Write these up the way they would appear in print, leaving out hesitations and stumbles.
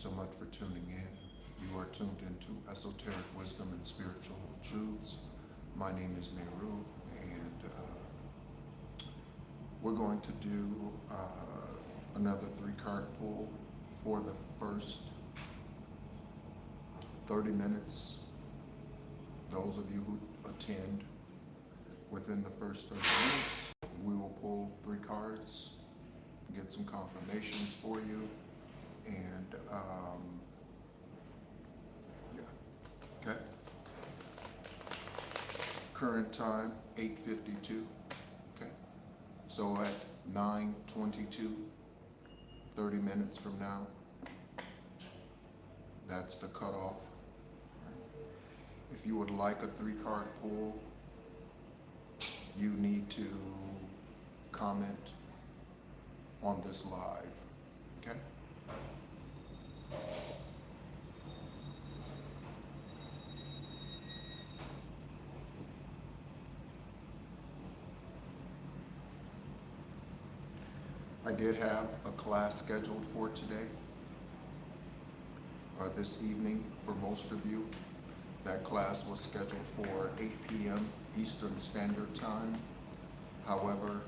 so much for tuning in. You are tuned into Esoteric Wisdom and Spiritual Truths. My name is Nora, and we're going to do another 3-card pull for the first 30 minutes. Those of you who attend within the first 30 minutes, we will pull 3 cards, get some confirmations for you, and okay. Current time 8:52. Okay. So at 9:22, 30 minutes from now, that's the cutoff. If you would like a 3-card pull, you need to comment on this live. Okay? I did have a class scheduled for today, or this evening for most of you. That class was scheduled for 8 p.m. Eastern Standard Time. However,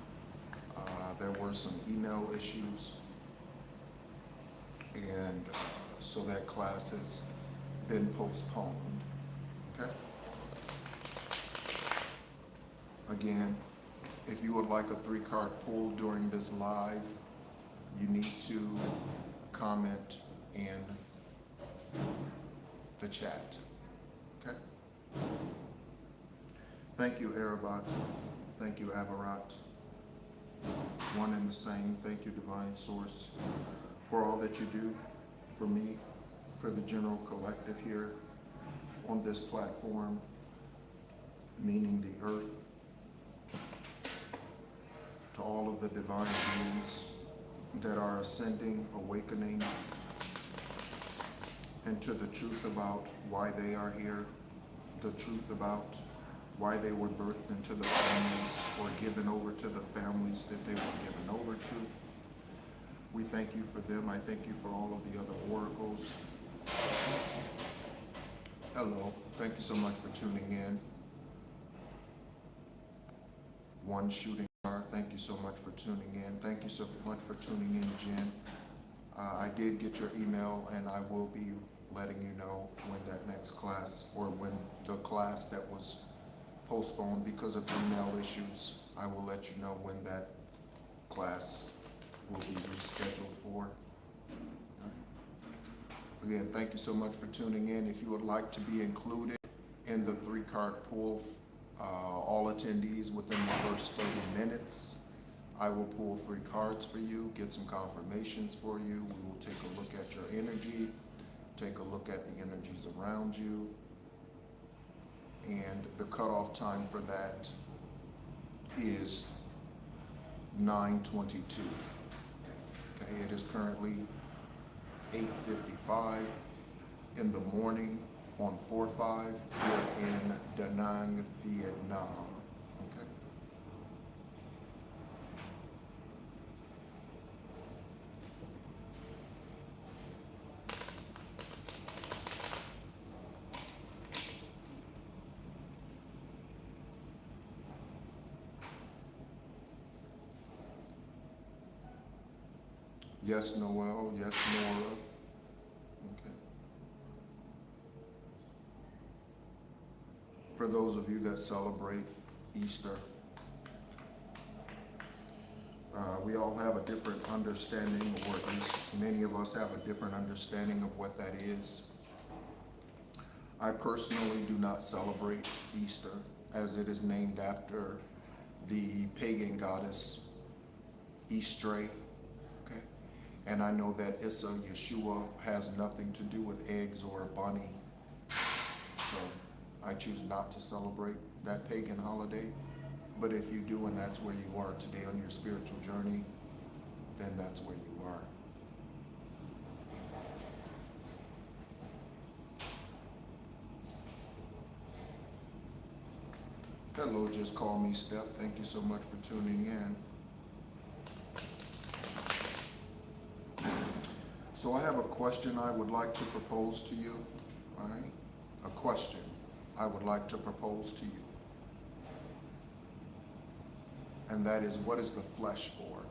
there were some email issues, and so that class has been postponed. Okay? Again, if you would like a 3-card pull during this live, you need to comment in the chat. Okay? Thank you, Aravat. Thank you, Avarat. One and the same. Thank you, Divine Source, for all that you do for me, for the general collective here on this platform, meaning the earth, to all of the divine beings that are ascending, awakening, and to the truth about why they are here, the truth about why they were birthed into the families or given over to the families that they were given over to. We thank you for them. I thank you for all of the other oracles. Hello. Thank you so much for tuning in. One shooting star. Thank you so much for tuning in. Thank you so much for tuning in, Jen. I did get your email, and I will be letting you know when that next class, or when the class that was postponed because of email issues, I will let you know when that class will be rescheduled for. Again, thank you so much for tuning in. If you would like to be included in the 3-card pull, all attendees within the first 30 minutes, I will pull 3 cards for you, get some confirmations for you. We will take a look at your energy, take a look at the energies around you, and the cutoff time for that is 9:22. Okay, it is currently 8:55 in the morning on 4/5 here in Da Nang, Vietnam. Okay. Yes, Noel. Yes, Nora. Okay. For those of you that celebrate Easter, we all have a different understanding, or at least many of us have a different understanding of what that is. I personally do not celebrate Easter, as it is named after the pagan goddess Easter. And I know that Isa, Yeshua, has nothing to do with eggs or a bunny. So I choose not to celebrate that pagan holiday. But if you do, and that's where you are today on your spiritual journey, then that's where you are. Hello, just call me Steph. Thank you so much for tuning in. So I have a question I would like to propose to you, all right? A question I would like to propose to you. And that is, what is the flesh for?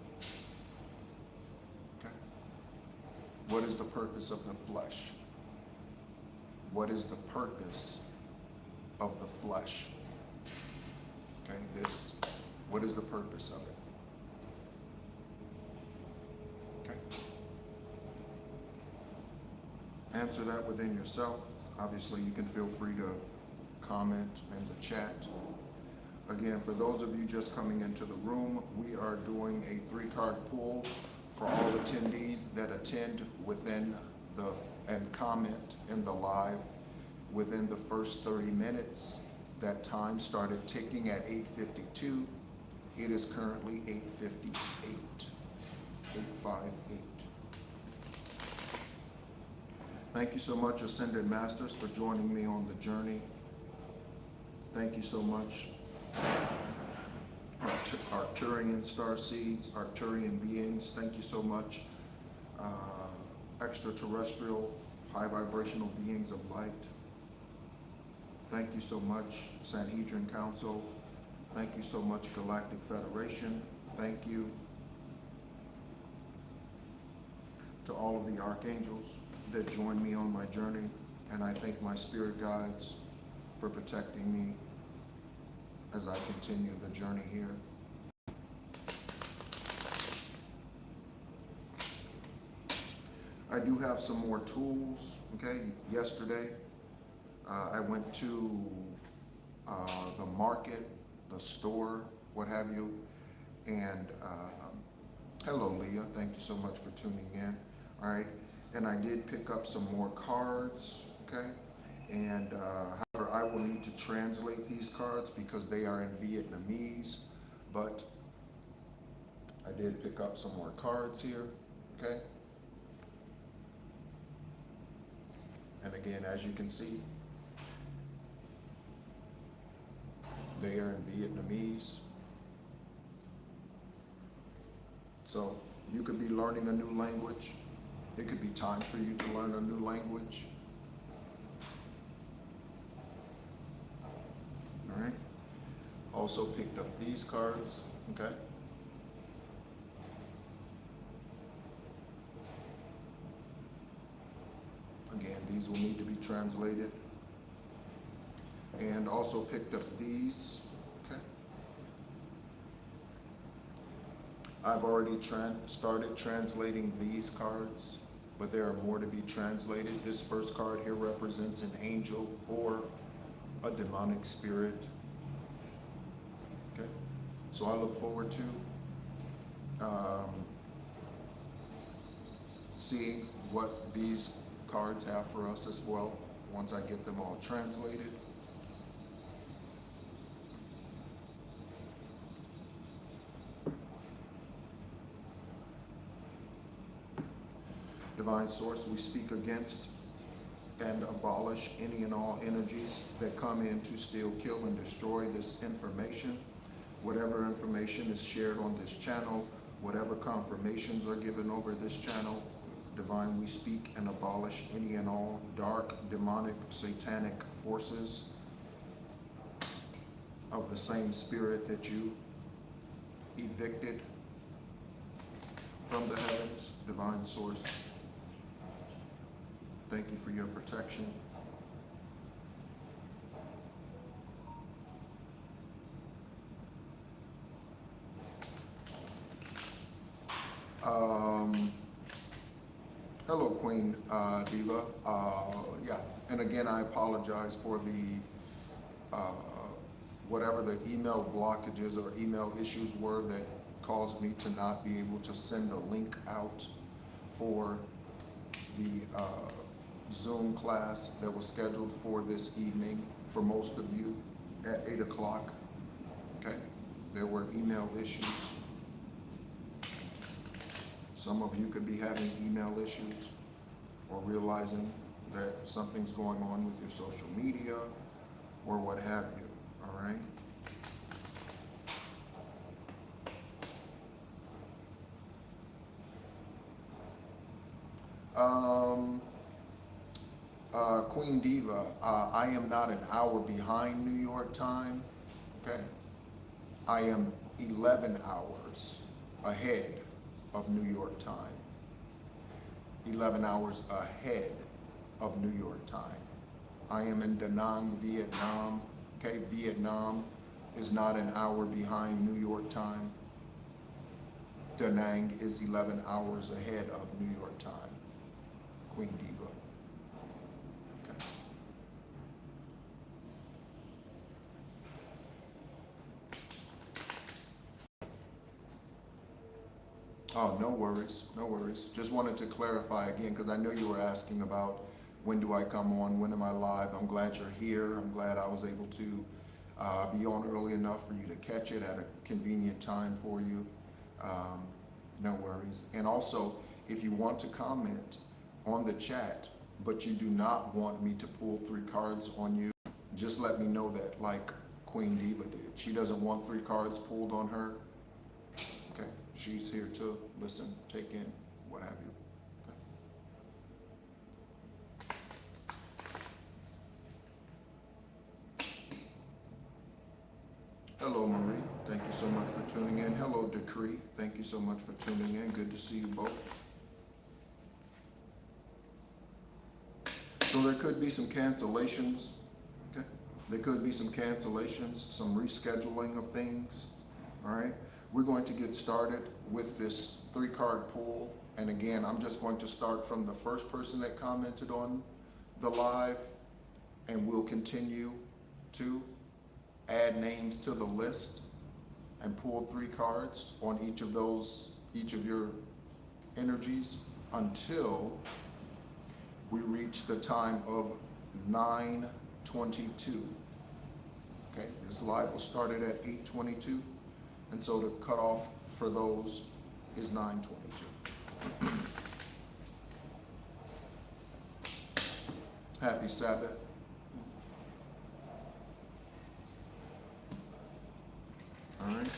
Okay? What is the purpose of the flesh? What is the purpose of the flesh? Okay, what is the purpose of it? Okay? Answer that within yourself. Obviously, you can feel free to comment in the chat. Again, for those of you just coming into the room, we are doing a 3-card pull for all attendees that attend and comment in the live within the first 30 minutes. That time started ticking at 8:52. It is currently 8:58. 8:58. Thank you so much, Ascended Masters, for joining me on the journey. Thank you so much, Arcturian starseeds, Arcturian beings. Thank you so much, extraterrestrial, high vibrational beings of light. Thank you so much, Sanhedrin Council. Thank you so much, Galactic Federation. Thank you to all of the archangels that joined me on my journey. And I thank my spirit guides for protecting me as I continue the journey here. I do have some more tools, okay? Yesterday, I went to the market, the store, what have you, and hello, Leah, thank you so much for tuning in, all right? And I did pick up some more cards, okay? And however, I will need to translate these cards because they are in Vietnamese, but I did pick up some more cards here, okay? And again, as you can see, they are in Vietnamese. So you could be learning a new language. It could be time for you to learn a new language. All right. Also picked up these cards, okay? Again, these will need to be translated. And also picked up these, okay? I've already started translating these cards, but there are more to be translated. This first card here represents an angel or a demonic spirit, okay? So I look forward to seeing what these cards have for us as well once I get them all translated. Divine Source, we speak against and abolish any and all energies that come in to steal, kill, and destroy this information. Whatever information is shared on this channel, whatever confirmations are given over this channel, Divine, we speak and abolish any and all dark, demonic, satanic forces of the same spirit that you evicted from the heavens. Divine Source, thank you for your protection. Hello, Queen Diva. Yeah, and again, I apologize for the whatever the email blockages or email issues were that caused me to not be able to send a link out for the Zoom class that was scheduled for this evening for most of you at 8 o'clock, okay? There were email issues. Some of you could be having email issues or realizing that something's going on with your social media or what have you, all right? Queen Diva, I am not an hour behind New York time, okay? I am 11 hours ahead of New York time. 11 hours ahead of New York time. I am in Da Nang, Vietnam, okay? Vietnam is not an hour behind New York time. Da Nang is 11 hours ahead of New York time. Queen Diva. Okay. Oh, no worries, no worries. Just wanted to clarify again, because I know you were asking about when do I come on, when am I live. I'm glad you're here. I'm glad I was able to be on early enough for you to catch it at a convenient time for you. No worries. And also, if you want to comment on the chat, but you do not want me to pull 3 cards on you, just let me know that, like Queen Diva did. She doesn't want 3 cards pulled on her. Okay, she's here to listen, take in, what have you. Hello, Marie. Thank you so much for tuning in. Hello, Decree. Thank you so much for tuning in. Good to see you both. So there could be some cancellations. Okay. There could be some cancellations, some rescheduling of things. All right. We're going to get started with this 3-card pull. And again, I'm just going to start from the first person that commented on the live, and we'll continue to add names to the list and pull 3 cards on each of your energies until we reach the time of 9:22. Okay, this live will start at 8:22, and so the cutoff for those is 9:22. Happy Sabbath. All right.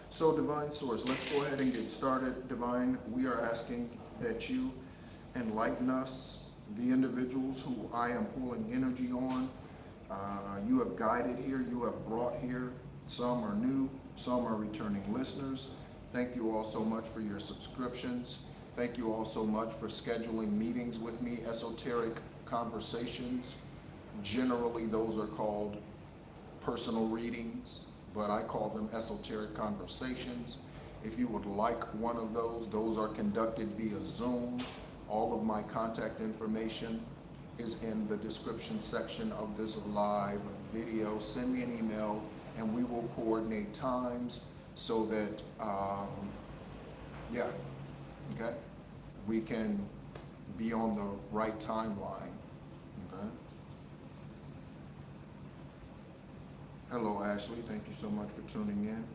So Divine Source, let's go ahead and get started. Divine, we are asking that you enlighten us, the individuals who I am pulling energy on. You have guided here, you have brought here. Some are new, some are returning listeners. Thank you all so much for your subscriptions. Thank you all so much for scheduling meetings with me. Esoteric Conversations. Generally, those are called personal readings, but I call them Esoteric Conversations. If you would like one of those are conducted via Zoom. All of my contact information is in the description section of this live video. Send me an email and we will coordinate times so that, okay, we can be on the right timeline. Hello, Ashley. Thank you so much for tuning in.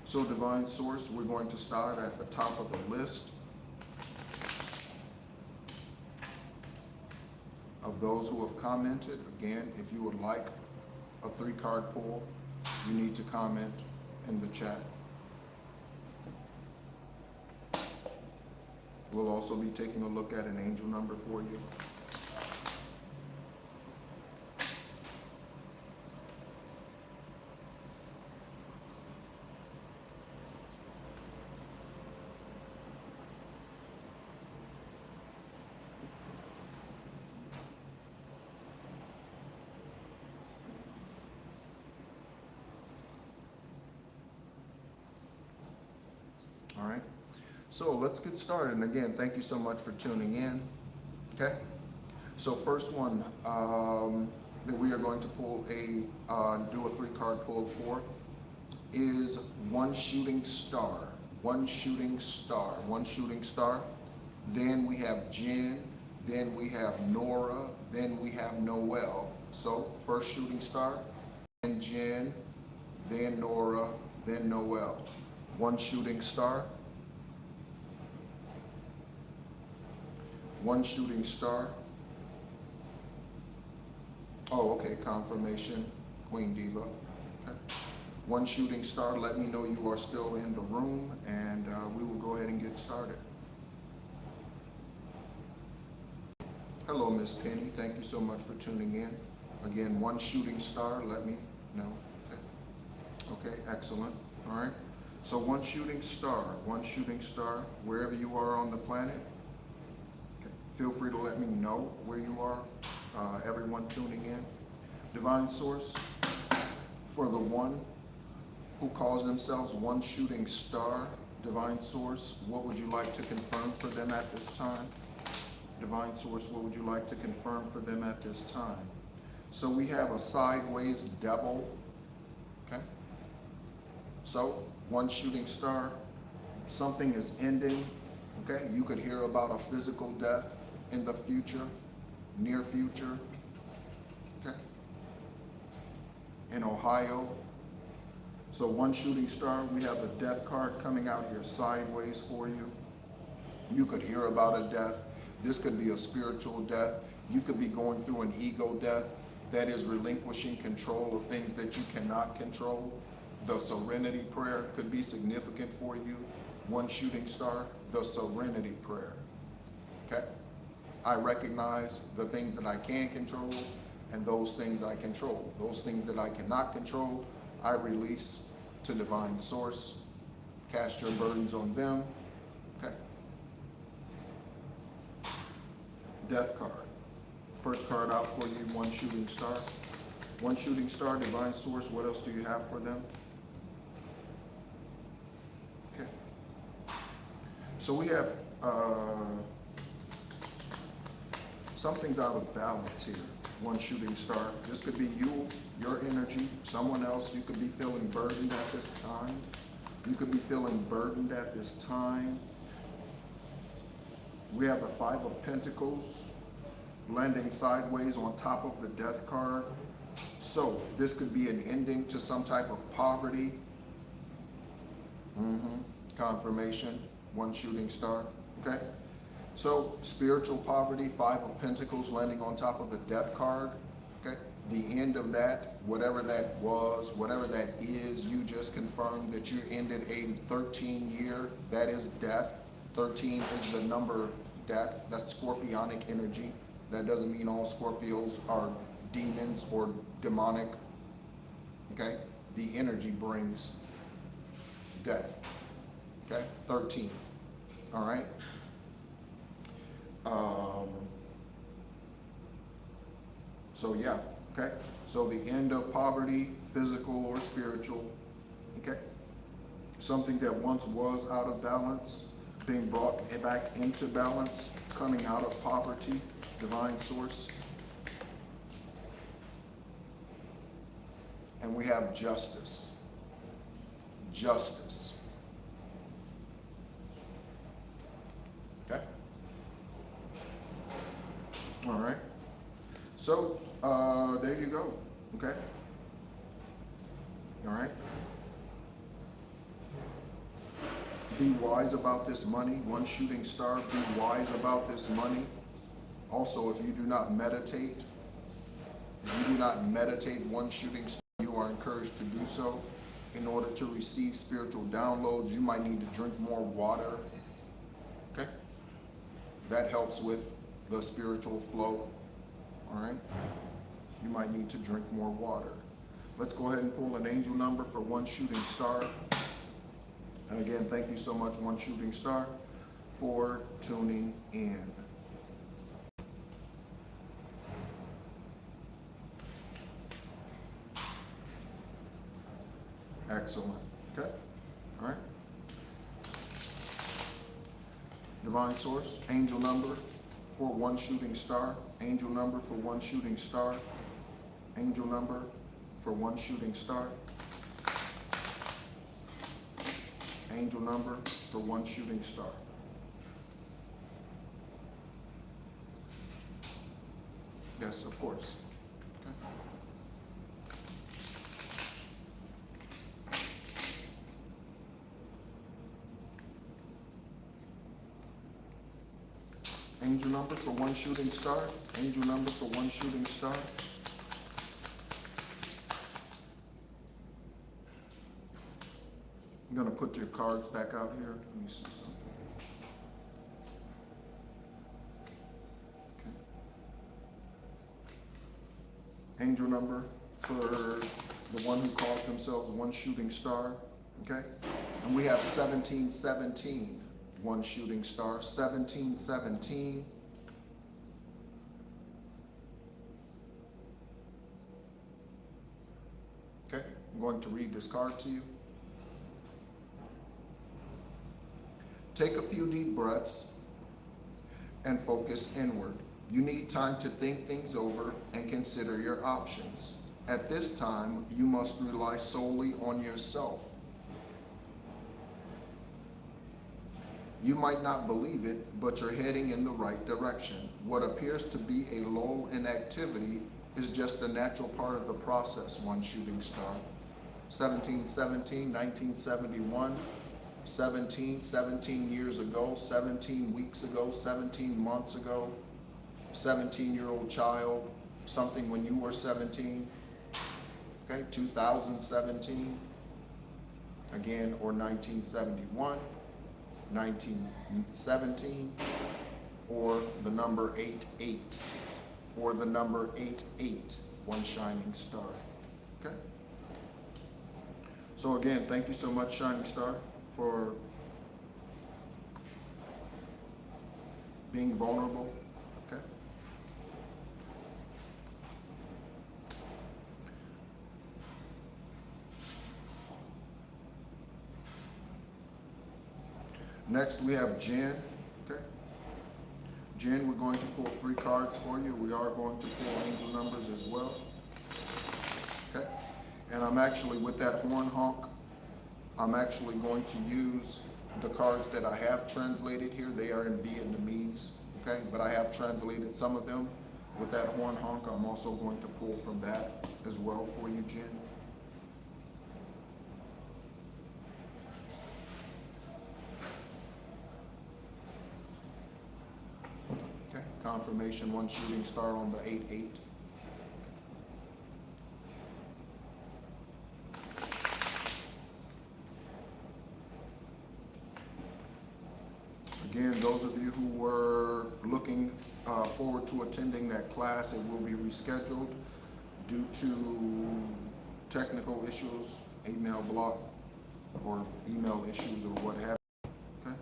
So, Divine Source, we're going to start at the top of the list of those who have commented. Again, if you would like a 3-card pull, you need to comment in the chat. We'll also be taking a look at an angel number for you. All right, so let's get started. And again, thank you so much for tuning in. Okay, so first one that we are going to pull do a 3-card pull for is One Shooting Star. One Shooting Star. One Shooting Star. Then we have Jen. Then we have Nora. Then we have Noel. So first Shooting Star, then Jen, then Nora, then Noel. One Shooting Star. One Shooting Star. Oh, okay, confirmation. Queen Diva. Okay. One shooting star, let me know you are still in the room, and we will go ahead and get started. Hello, Miss Penny. Thank you so much for tuning in. Again, one shooting star, let me know. Okay, excellent. All right. So one shooting star, wherever you are on the planet. Okay. Feel free to let me know where you are. Everyone tuning in. Divine Source, for the one who calls themselves one shooting star, Divine Source, what would you like to confirm for them at this time? Divine Source, what would you like to confirm for them at this time? So we have a sideways devil. Okay. So one shooting star, something is ending. Okay. You could hear about a physical death in the future, near future. Okay. In Ohio. So one shooting star, we have the death card coming out here sideways for you. You could hear about a death. This could be a spiritual death. You could be going through an ego death. That is relinquishing control of things that you cannot control. The serenity prayer could be significant for you. One shooting star, the serenity prayer. Okay? I recognize the things that I can control and those things I control. Those things that I cannot control, I release to Divine Source. Cast your burdens on them. Okay? Death card. First card out for you, one shooting star. One shooting star, Divine Source, what else do you have for them? Okay. So we have something's out of balance here. One shooting star. This could be you, your energy, someone else. You could be feeling burdened at this time. You could be feeling burdened at this time. We have the Five of Pentacles landing sideways on top of the death card. So this could be an ending to some type of poverty. Confirmation, one shooting star. Okay. So spiritual poverty, Five of Pentacles landing on top of the death card. Okay. The end of that, whatever that was, whatever that is, you just confirmed that you ended a 13-year, that is death. 13 is the number death. That's scorpionic energy. That doesn't mean all Scorpios are demons or demonic. Okay? The energy brings death. Okay? 13. All right? So yeah, okay? So the end of poverty, physical or spiritual. Okay? Something that once was out of balance, being brought back into balance, coming out of poverty, Divine Source. And we have justice. Justice. Okay? All right. So, there you go. Okay? All right. Be wise about this money. One shooting star, be wise about this money. Also, if you do not meditate, one shooting star, you are encouraged to do so. In order to receive spiritual downloads, you might need to drink more water. Okay? That helps with the spiritual flow. All right? You might need to drink more water. Let's go ahead and pull an angel number for one shooting star. And again, thank you so much, one shooting star, for tuning in. Excellent. Okay. All right. Divine Source, angel number for one shooting star. Angel number for one shooting star. Angel number for one shooting star. Angel number for one shooting star. Yes, of course. Okay. Angel number for one shooting star. Angel number for one shooting star. You're going to put your cards back out here. Let me see something. Okay. Angel number for the one who calls themselves One Shooting Star. Okay. And we have 1717, One Shooting Star. 1717. Okay. I'm going to read this card to you. Take a few deep breaths and focus inward. You need time to think things over and consider your options. At this time, you must rely solely on yourself. You might not believe it, but you're heading in the right direction. What appears to be a lull in activity is just a natural part of the process, One Shooting Star. 1717, 1971. 17 years ago, 17 weeks ago, 17 months ago, 17-year-old child, something when you were 17, okay, 2017, again, or 1971, 1917, or the number 88, or the number 88, One Shining Star, okay? So again, thank you so much, Shining Star, for being vulnerable, okay? Next we have Jen, okay? Jen, we're going to pull 3 cards for you. We are going to pull angel numbers as well, okay? And I'm actually, with that horn honk, I'm actually going to use the cards that I have translated here. They are in Vietnamese, okay? But I have translated some of them. With that horn honk, I'm also going to pull from that as well for you, Jen. Okay, confirmation, One Shooting Star on the 88. Again, those of you who were looking forward to attending that class, it will be rescheduled due to technical issues, email block, or email issues, or what have you. Okay?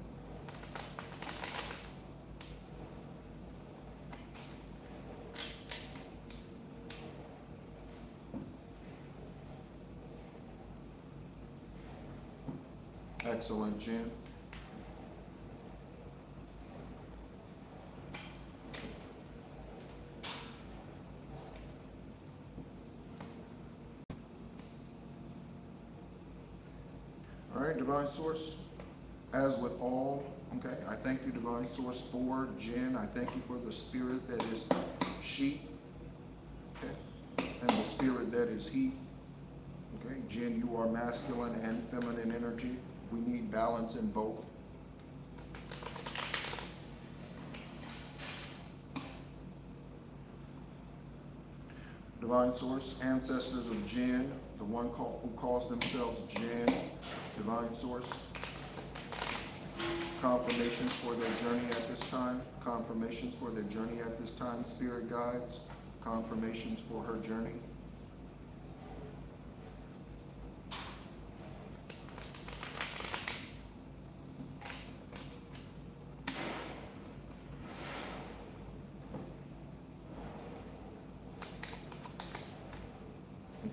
Excellent, Jen. All right, Divine Source, as with all, okay, I thank you, Divine Source, for Jen. I thank you for the spirit that is she, okay, and the spirit that is he. Okay, Jen, you are masculine and feminine energy. We need balance in both. Divine Source, ancestors of Jen, the one who calls themselves Jen, Divine Source, confirmations for their journey at this time, confirmations for their journey at this time, spirit guides, confirmations for her journey.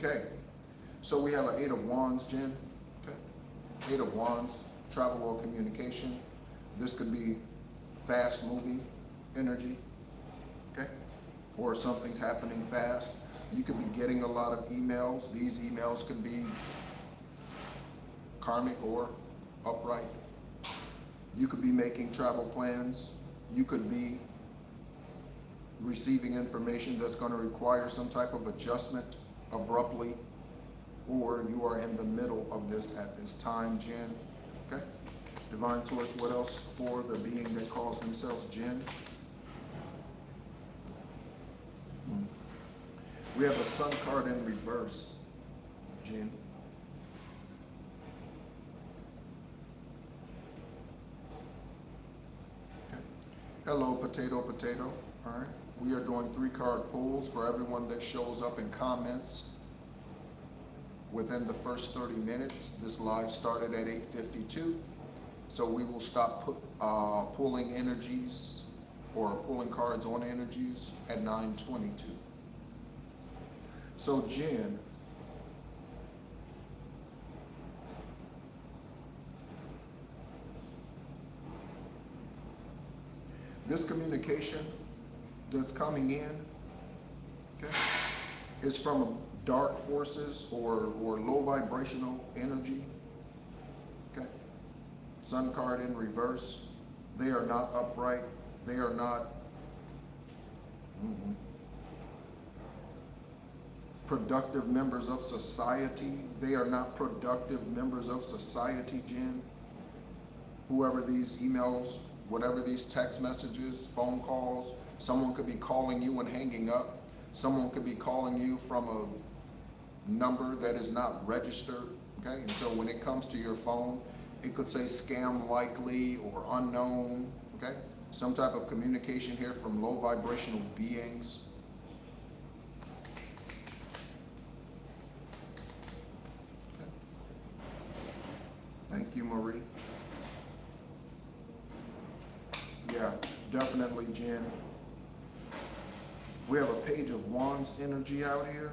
Okay, so we have an 8 of Wands, Jen. Okay, 8 of Wands, travel or communication. This could be fast moving energy, okay? Or something's happening fast. You could be getting a lot of emails. These emails could be karmic or upright. You could be making travel plans. You could be receiving information that's going to require some type of adjustment abruptly, or you are in the middle of this at this time, Jen. Okay? Divine Source, what else for the being that calls themselves Jen? We have a Sun card in reverse, Jen. Hello, potato. All right. We are doing 3-card pulls for everyone that shows up and comments within the first 30 minutes. This live started at 8:52. So we will stop pulling energies or pulling cards on energies at 9:22. So Jen, this communication that's coming in, okay, is from dark forces or low vibrational energy. Okay. Sun card in reverse. They are not upright. They are not productive members of society. They are not productive members of society, Jen. Whoever these emails, whatever these text messages, phone calls, someone could be calling you and hanging up. Someone could be calling you from a number that is not registered, okay? And so when it comes to your phone, it could say scam likely or unknown, okay? Some type of communication here from low vibrational beings. Okay. Thank you, Marie. Yeah, definitely, Jen. We have a Page of Wands energy out here.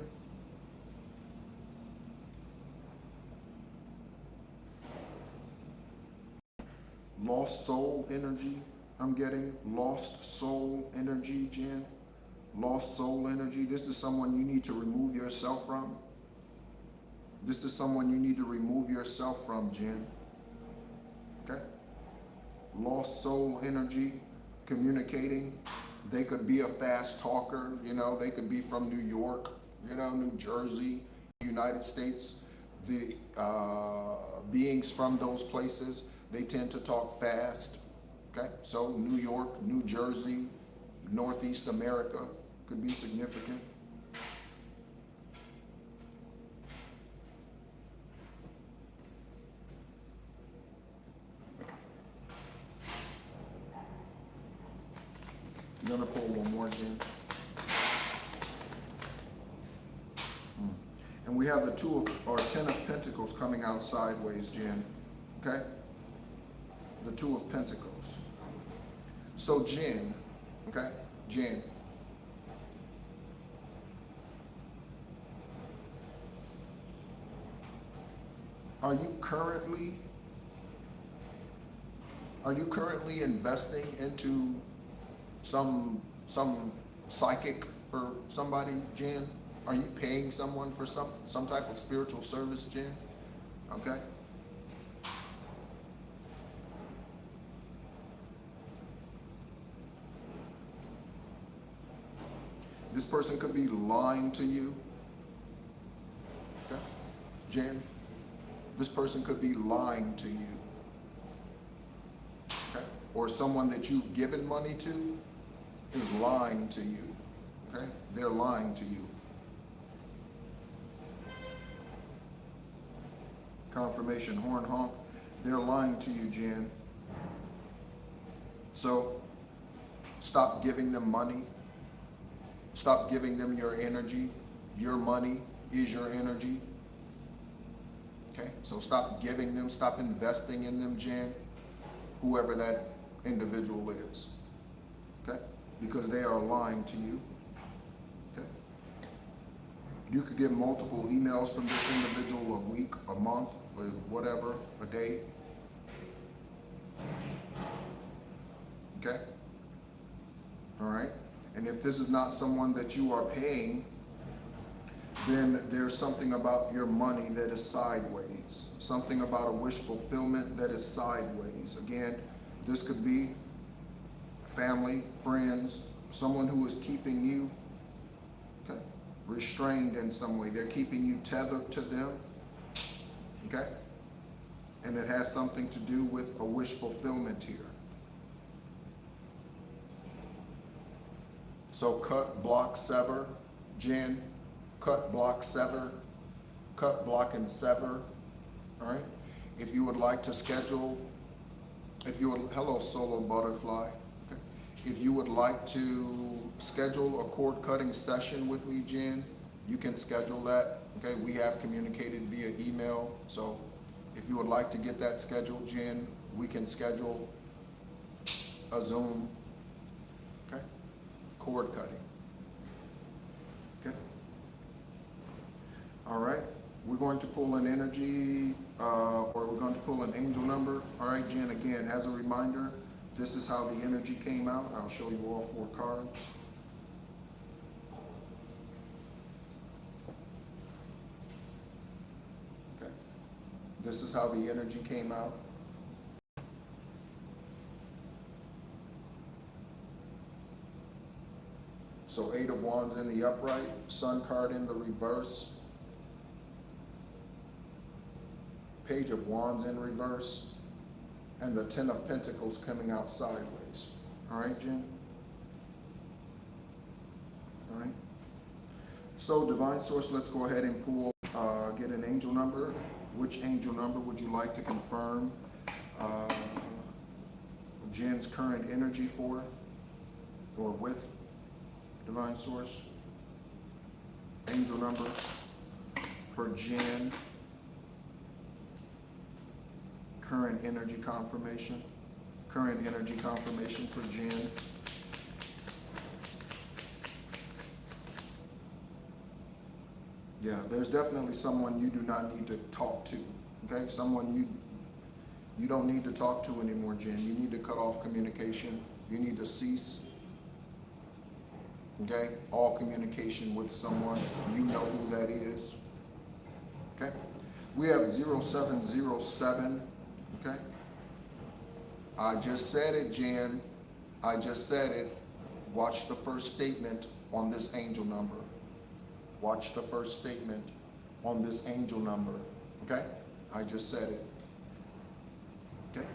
Lost soul energy, I'm getting. Lost soul energy, Jen. Lost soul energy. This is someone you need to remove yourself from. This is someone you need to remove yourself from, Jen. Okay? Lost soul energy, communicating. They could be a fast talker, you know, they could be from New York, you know, New Jersey, United States. The beings from those places, they tend to talk fast, okay? So New York, New Jersey, Northeast America could be significant. I'm gonna pull one more again. And we have the 10 of Pentacles coming out sideways, Jen, okay? The 2 of Pentacles. So Jen, okay, Jen. Are you currently investing into some psychic or somebody, Jen? Are you paying someone for some type of spiritual service, Jen? Okay. This person could be lying to you. Okay. Jen, this person could be lying to you. Okay. Or someone that you've given money to is lying to you. Okay. They're lying to you. Confirmation, horn honk. They're lying to you, Jen. So stop giving them money. Stop giving them your energy. Your money is your energy. Okay? So stop giving them, stop investing in them, Jen. Whoever that individual is. Okay? Because they are lying to you. Okay? You could get multiple emails from this individual a week, a month, or whatever, a day. Okay? All right? And if this is not someone that you are paying, then there's something about your money that is sideways. Something about a wish fulfillment that is sideways. Again, this could be family, friends, someone who is keeping you restrained in some way. They're keeping you tethered to them. Okay? And it has something to do with a wish fulfillment here. So cut, block, sever, Jen. Cut, block, sever. Cut, block, and sever. All right? If you would like to schedule, hello, solo butterfly. Okay. If you would like to schedule a cord cutting session with me, Jen, you can schedule that. Okay, we have communicated via email, so if you would like to get that scheduled, Jen, we can schedule a Zoom, okay, cord cutting. Okay. All right, we're going to pull an energy, or we're going to pull an angel number. All right, Jen, again, as a reminder, this is how the energy came out. I'll show you all 4 cards. Okay. This is how the energy came out. So 8 of Wands in the upright, Sun card in the reverse, Page of Wands in reverse, and the 10 of Pentacles coming out sideways. All right, Jen? All right. So, Divine Source, let's go ahead and pull, get an angel number. Which angel number would you like to confirm Jen's current energy for, or with? Divine Source, angel number for Jen, current energy confirmation for Jen. Yeah, there's definitely someone you do not need to talk to, okay? Someone you don't need to talk to anymore, Jen. You need to cut off communication. You need to cease. Okay, all communication with someone, you know who that is. Okay, we have 0707. Okay, I just said it, Jen. I just said it. Watch the first statement on this angel number. Watch the first statement on this angel number. Okay, I just said it. Okay,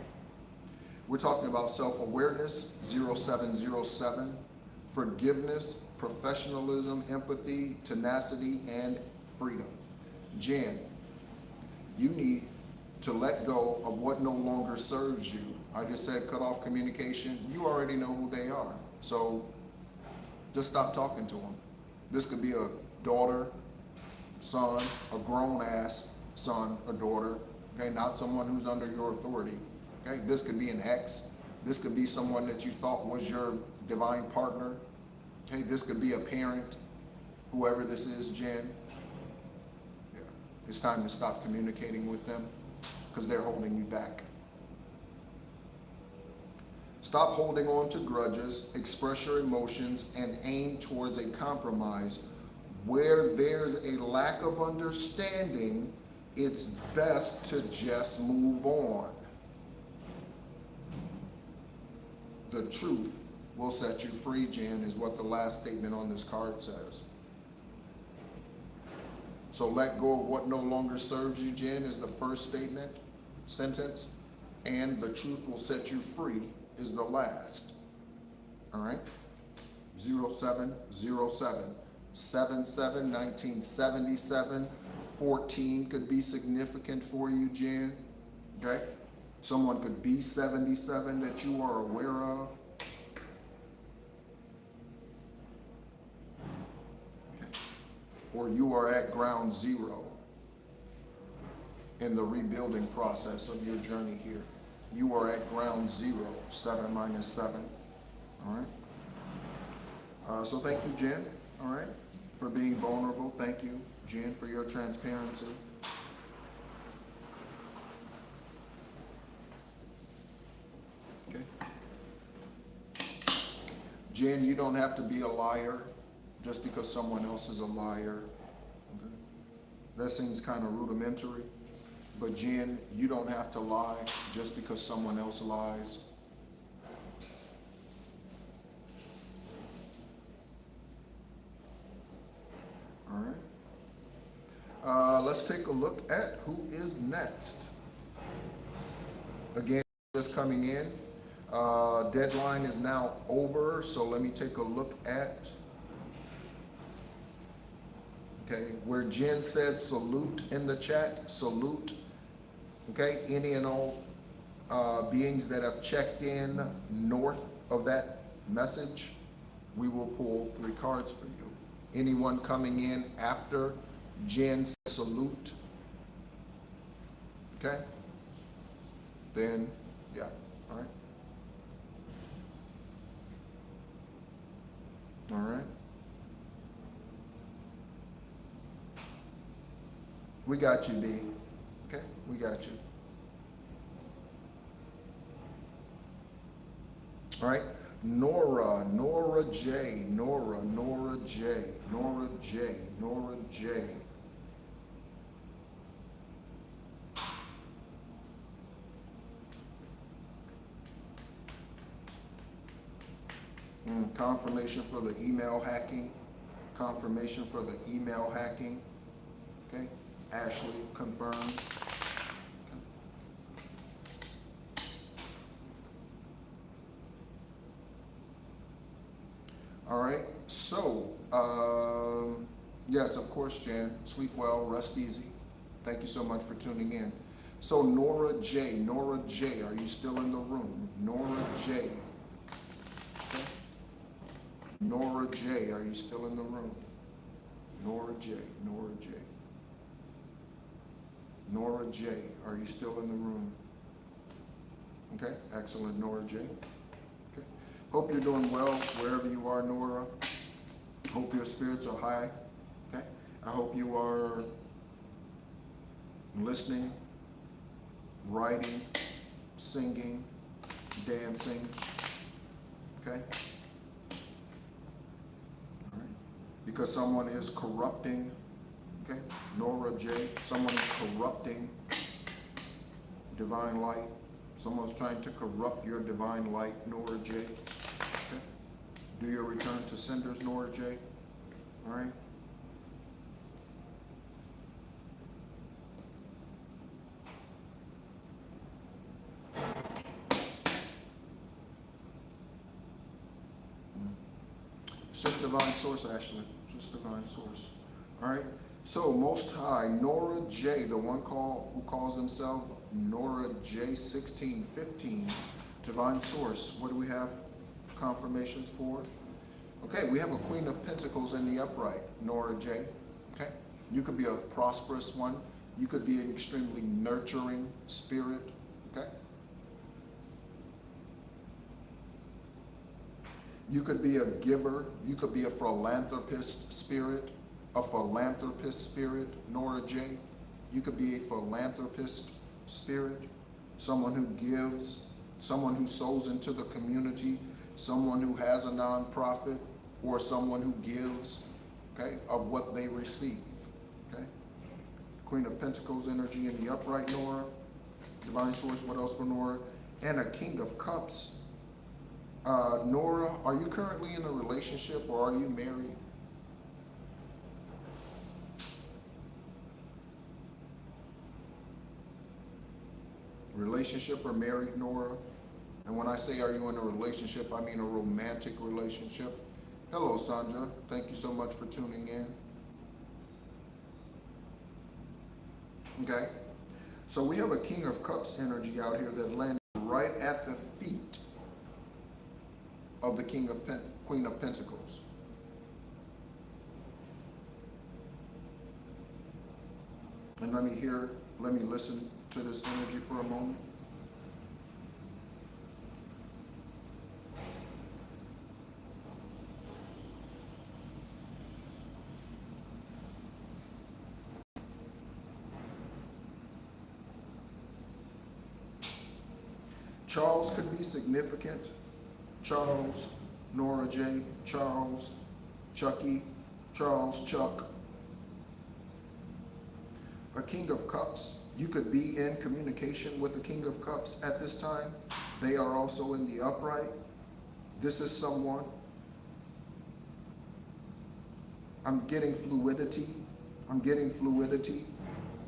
we're talking about self-awareness. 0707. Forgiveness, professionalism, empathy, tenacity, and freedom. Jen, you need to let go of what no longer serves you. I just said cut off communication. You already know who they are. So just stop talking to them. This could be a daughter, son, a grown-ass son or daughter, okay? Not someone who's under your authority, okay? This could be an ex. This could be someone that you thought was your divine partner. Okay, this could be a parent, whoever this is, Jen. Yeah, it's time to stop communicating with them because they're holding you back. Stop holding on to grudges, express your emotions, and aim towards a compromise. Where there's a lack of understanding, it's best to just move on. The truth will set you free, Jen, is what the last statement on this card says. So let go of what no longer serves you, Jen, is the first sentence, and the truth will set you free is the last. All right? 0707, 77, 1977, 14 could be significant for you, Jen. Okay? Someone could be 77 that you are aware of. Or you are at ground zero in the rebuilding process of your journey here. You are at ground zero, 7 minus 7. All right. So thank you, Jen. All right, for being vulnerable. Thank you, Jen, for your transparency. Okay. Jen, you don't have to be a liar just because someone else is a liar. Okay. That seems kind of rudimentary, but Jen, you don't have to lie just because someone else lies. All right. Let's take a look at who is next. Again, just coming in. Deadline is now over, so let me take a look at, okay, where Jen said salute in the chat, salute. Okay, any and all beings that have checked in north of that message, we will pull 3 cards for you. Anyone coming in after Jen salute, okay? Then, yeah, all right. All right. We got you, B. Okay, we got you. All right. Nora J, Nora J. Confirmation for the email hacking. Confirmation for the email hacking. Okay. Ashley, confirmed. Okay. All right. So, yes, of course, Jan. Sleep well, rest easy. Thank you so much for tuning in. So, Nora J, are you still in the room? Nora J. Nora J, are you still in the room? Nora J. Nora J, are you still in the room? Okay, excellent, Nora J. Okay. Hope you're doing well wherever you are, Nora. Hope your spirits are high. Okay. I hope you are listening, writing, singing, dancing. Okay. Because someone is corrupting, okay, Nora J, someone is corrupting divine light. Someone's trying to corrupt your divine light, Nora J. Okay. Do your return to senders, Nora J. All right. It's just divine source, Ashley. Just divine source. All right. So Most High, Nora J, the one who calls himself Nora J 1615, divine source. What do we have confirmations for? Okay, we have a Queen of Pentacles in the upright, Nora J. Okay, you could be a prosperous one. You could be an extremely nurturing spirit. Okay. You could be a giver. You could be a philanthropist spirit. Nora J. You could be a philanthropist spirit. Someone who gives, someone who sows into the community, someone who has a nonprofit, or someone who gives, okay, of what they receive. Okay. Queen of Pentacles energy in the upright, Nora. Divine source, what else for Nora? And a King of Cups. Nora, are you currently in a relationship or are you married? Relationship or married, Nora? And when I say are you in a relationship, I mean a romantic relationship. Hello, Sandra. Thank you so much for tuning in. Okay. So we have a King of Cups energy out here that landed right at the feet of the Queen of Pentacles. And let me listen to this energy for a moment. Charles could be significant. Charles, Nora J, Charles, Chucky, Charles, Chuck. A King of Cups. You could be in communication with a King of Cups at this time. They are also in the upright. This is someone. I'm getting fluidity.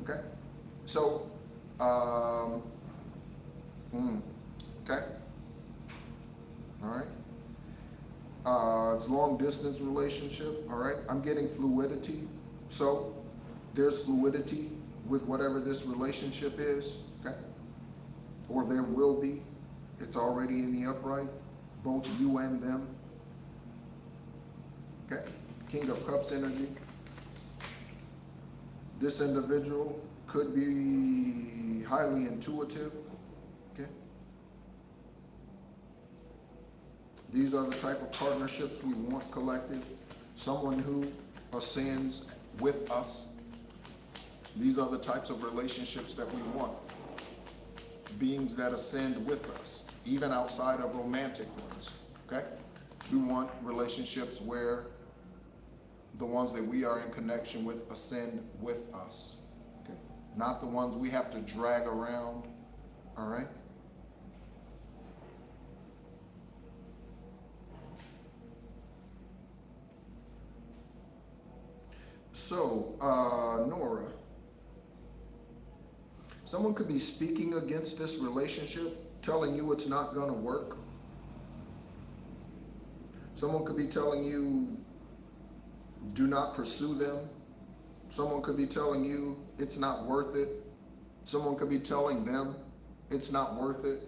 Okay? So, okay? All right? It's long distance relationship, all right? I'm getting fluidity. So, there's fluidity with whatever this relationship is, okay? Or there will be. It's already in the upright. both you and them. Okay, King of Cups energy. This individual could be highly intuitive. Okay, these are the type of partnerships we want, collective. Someone who ascends with us. These are the types of relationships that we want. Beings that ascend with us, even outside of romantic ones. Okay, we want relationships where the ones that we are in connection with ascend with us. Okay, not the ones we have to drag around. All right. So, Nora, someone could be speaking against this relationship, telling you it's not going to work. Someone could be telling you, do not pursue them. Someone could be telling you it's not worth it. Someone could be telling them it's not worth it.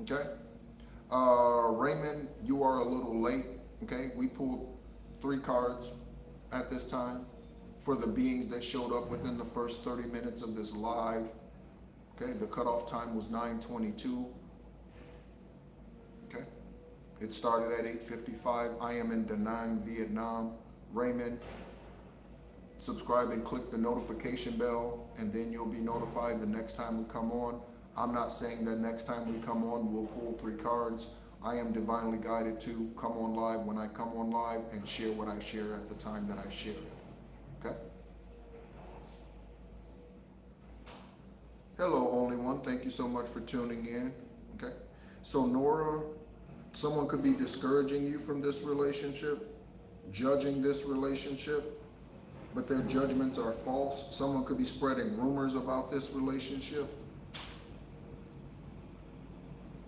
Okay? Raymond, you are a little late. Okay? We pulled 3 cards at this time for the beings that showed up within the first 30 minutes of this live. Okay? The cutoff time was 9:22. Okay? It started at 8:55. I am in Da Nang, Vietnam. Raymond, subscribe and click the notification bell, and then you'll be notified the next time we come on. I'm not saying that next time we come on, we'll pull 3 cards. I am divinely guided to come on live when I come on live and share what I share at the time that I share it. Okay? Hello, only one. Thank you so much for tuning in. Okay? So, Nora, someone could be discouraging you from this relationship, judging this relationship, but their judgments are false. Someone could be spreading rumors about this relationship.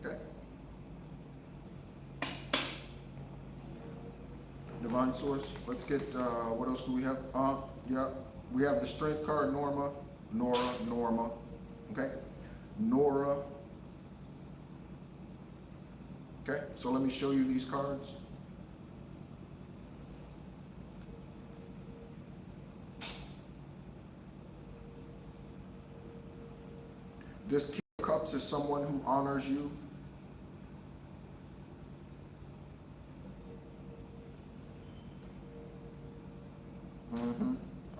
Okay? Divine Source, let's get, what else do we have? Yeah, we have the Strength card, Norma. Okay? Nora. Okay, so let me show you these cards. This King of Cups is someone who honors you.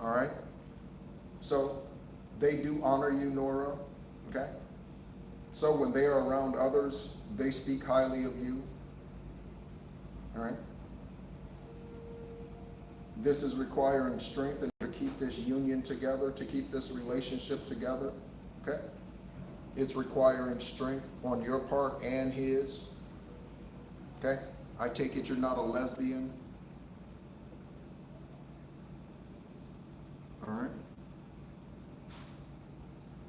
All right. So they do honor you, Nora. Okay. So when they are around others, they speak highly of you. All right. This is requiring strength in order to keep this union together, to keep this relationship together. Okay. It's requiring strength on your part and his. Okay. I take it you're not a lesbian. All right.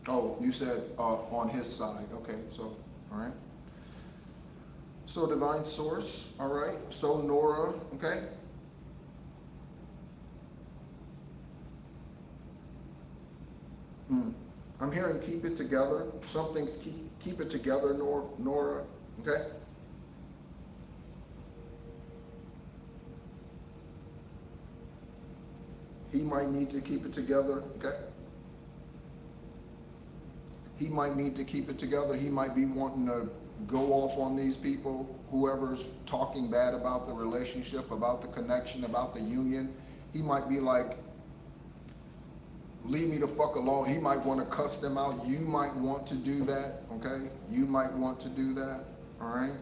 Oh, you said on his side. Okay, so, all right. So, Divine Source, all right. So, Nora, okay. I'm hearing keep it together. Some things keep it together, Nora, okay. He might need to keep it together, okay? He might need to keep it together. He might be wanting to go off on these people, whoever's talking bad about the relationship, about the connection, about the union. He might be like, leave me the fuck alone. He might want to cuss them out. You might want to do that, okay? You might want to do that, all right?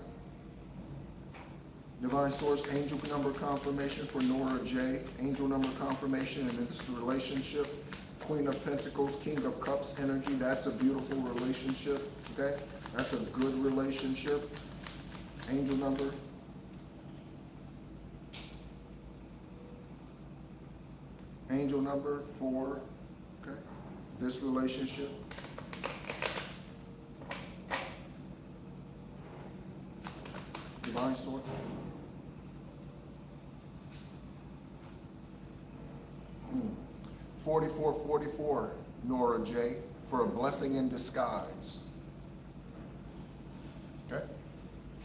Divine Source, angel number confirmation for Nora J. Angel number confirmation in this relationship. Queen of Pentacles, King of Cups energy. That's a beautiful relationship, okay? That's a good relationship. Angel number. Angel number 4, okay? This relationship. Divine Source. Mm. 4444, Nora J, for a blessing in disguise. Okay?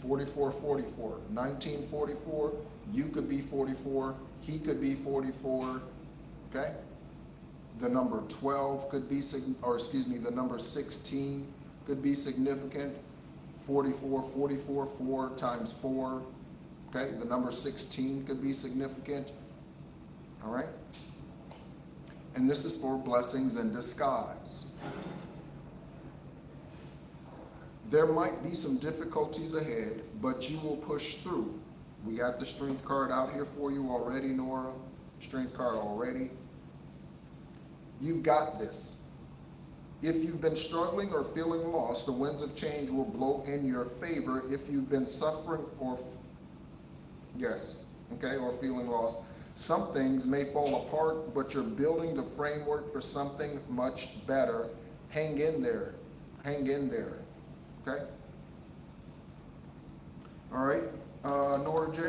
44, 44. 1944, you could be 44, he could be 44, okay? The number 12 could be, the number 16 could be significant. 44, 44, 4 times 4, okay? The number 16 could be significant, all right? And this is for blessings in disguise. There might be some difficulties ahead, but you will push through. We got the strength card out here for you already, Nora. Strength card already. You've got this. If you've been struggling or feeling lost, the winds of change will blow in your favor. If you've been suffering or feeling lost, some things may fall apart, but you're building the framework for something much better. Hang in there. Hang in there. Okay? All right, Nora J.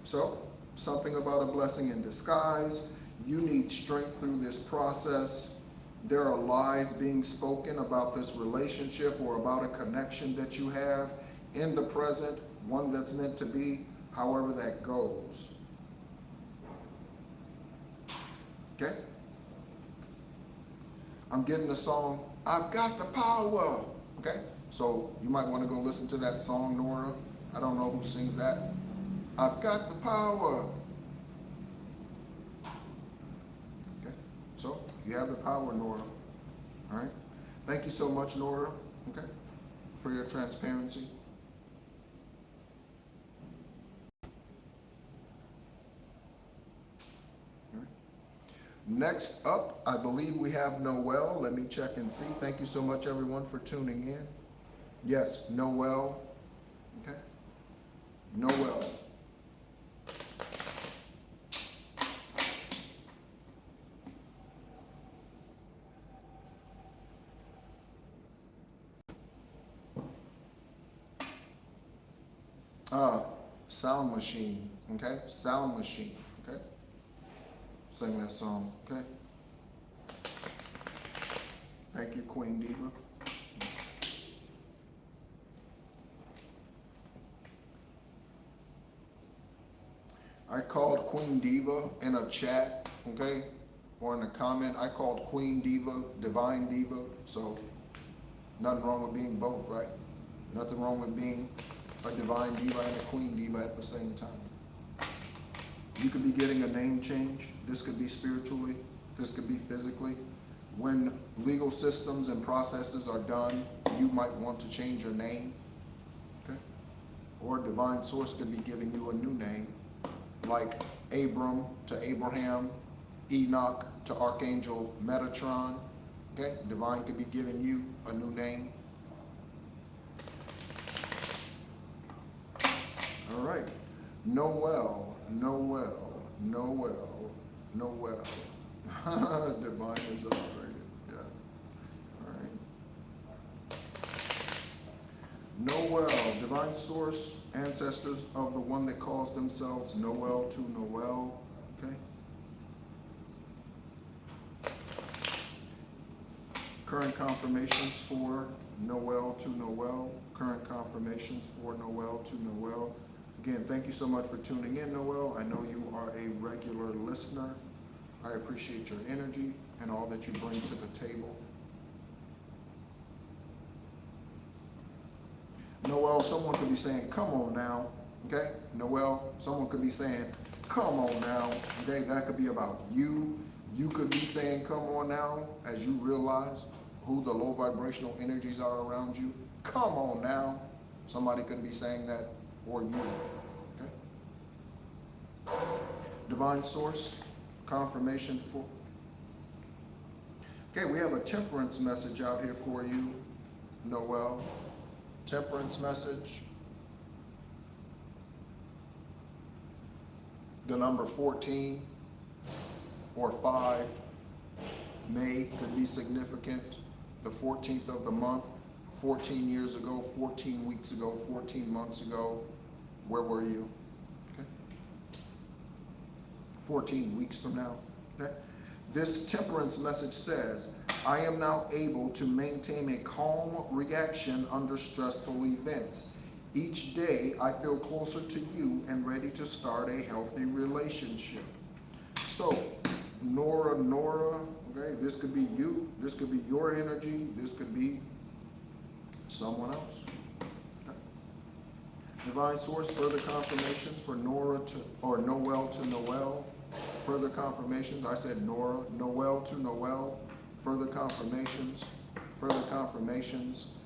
So, something about a blessing in disguise. You need strength through this process. There are lies being spoken about this relationship or about a connection that you have in the present, one that's meant to be, however that goes. Okay? I'm getting the song, I've Got the Power. Okay? So you might want to go listen to that song, Nora. I don't know who sings that. I've got the power. Okay, so you have the power, Nora. All right. Thank you so much, Nora. Okay, for your transparency. All right. Next up, I believe we have Noel. Let me check and see. Thank you so much, everyone, for tuning in. Yes, Noel. Okay. Noel. Sound machine. Okay. Sound machine. Okay. Sing that song. Okay. Thank you, Queen Diva. I called Queen Diva in a chat, okay, or in a comment. I called Queen Diva, Divine Diva, so nothing wrong with being both, right? Nothing wrong with being a Divine Diva and a Queen Diva at the same time. You could be getting a name change. This could be spiritually. This could be physically. When legal systems and processes are done, you might want to change your name, okay? Or a divine source could be giving you a new name, like Abram to Abraham, Enoch to Archangel Metatron. Okay, divine could be giving you a new name. All right, Noel, Noel, Noel, Noel. Divine is upgraded. Yeah. All right. Noel, divine source, ancestors of the one that calls themselves Noel to Noel. Okay. Current confirmations for Noel to Noel. Current confirmations for Noel to Noel. Again, thank you so much for tuning in, Noel. I know you are a regular listener. I appreciate your energy and all that you bring to the table. Noel, someone could be saying, come on now, okay? Noel, someone could be saying, come on now, okay? That could be about you. You could be saying, come on now, as you realize who the low vibrational energies are around you. Come on now. Somebody could be saying that, or you, okay? Divine source, confirmation for. Okay, we have a temperance message out here for you, Noel. Temperance message. The number 14 or 5, May could be significant. The 14th of the month, 14 years ago, 14 weeks ago, 14 months ago. Where were you? Okay. 14 weeks from now. Okay. This temperance message says, I am now able to maintain a calm reaction under stressful events. Each day I feel closer to you and ready to start a healthy relationship. So, Nora, okay, this could be you, this could be your energy, this could be someone else. Okay. Divine Source, further confirmations for Nora to, or Noel to Noel. Further confirmations, I said Nora, Noel to Noel. Further confirmations, further confirmations.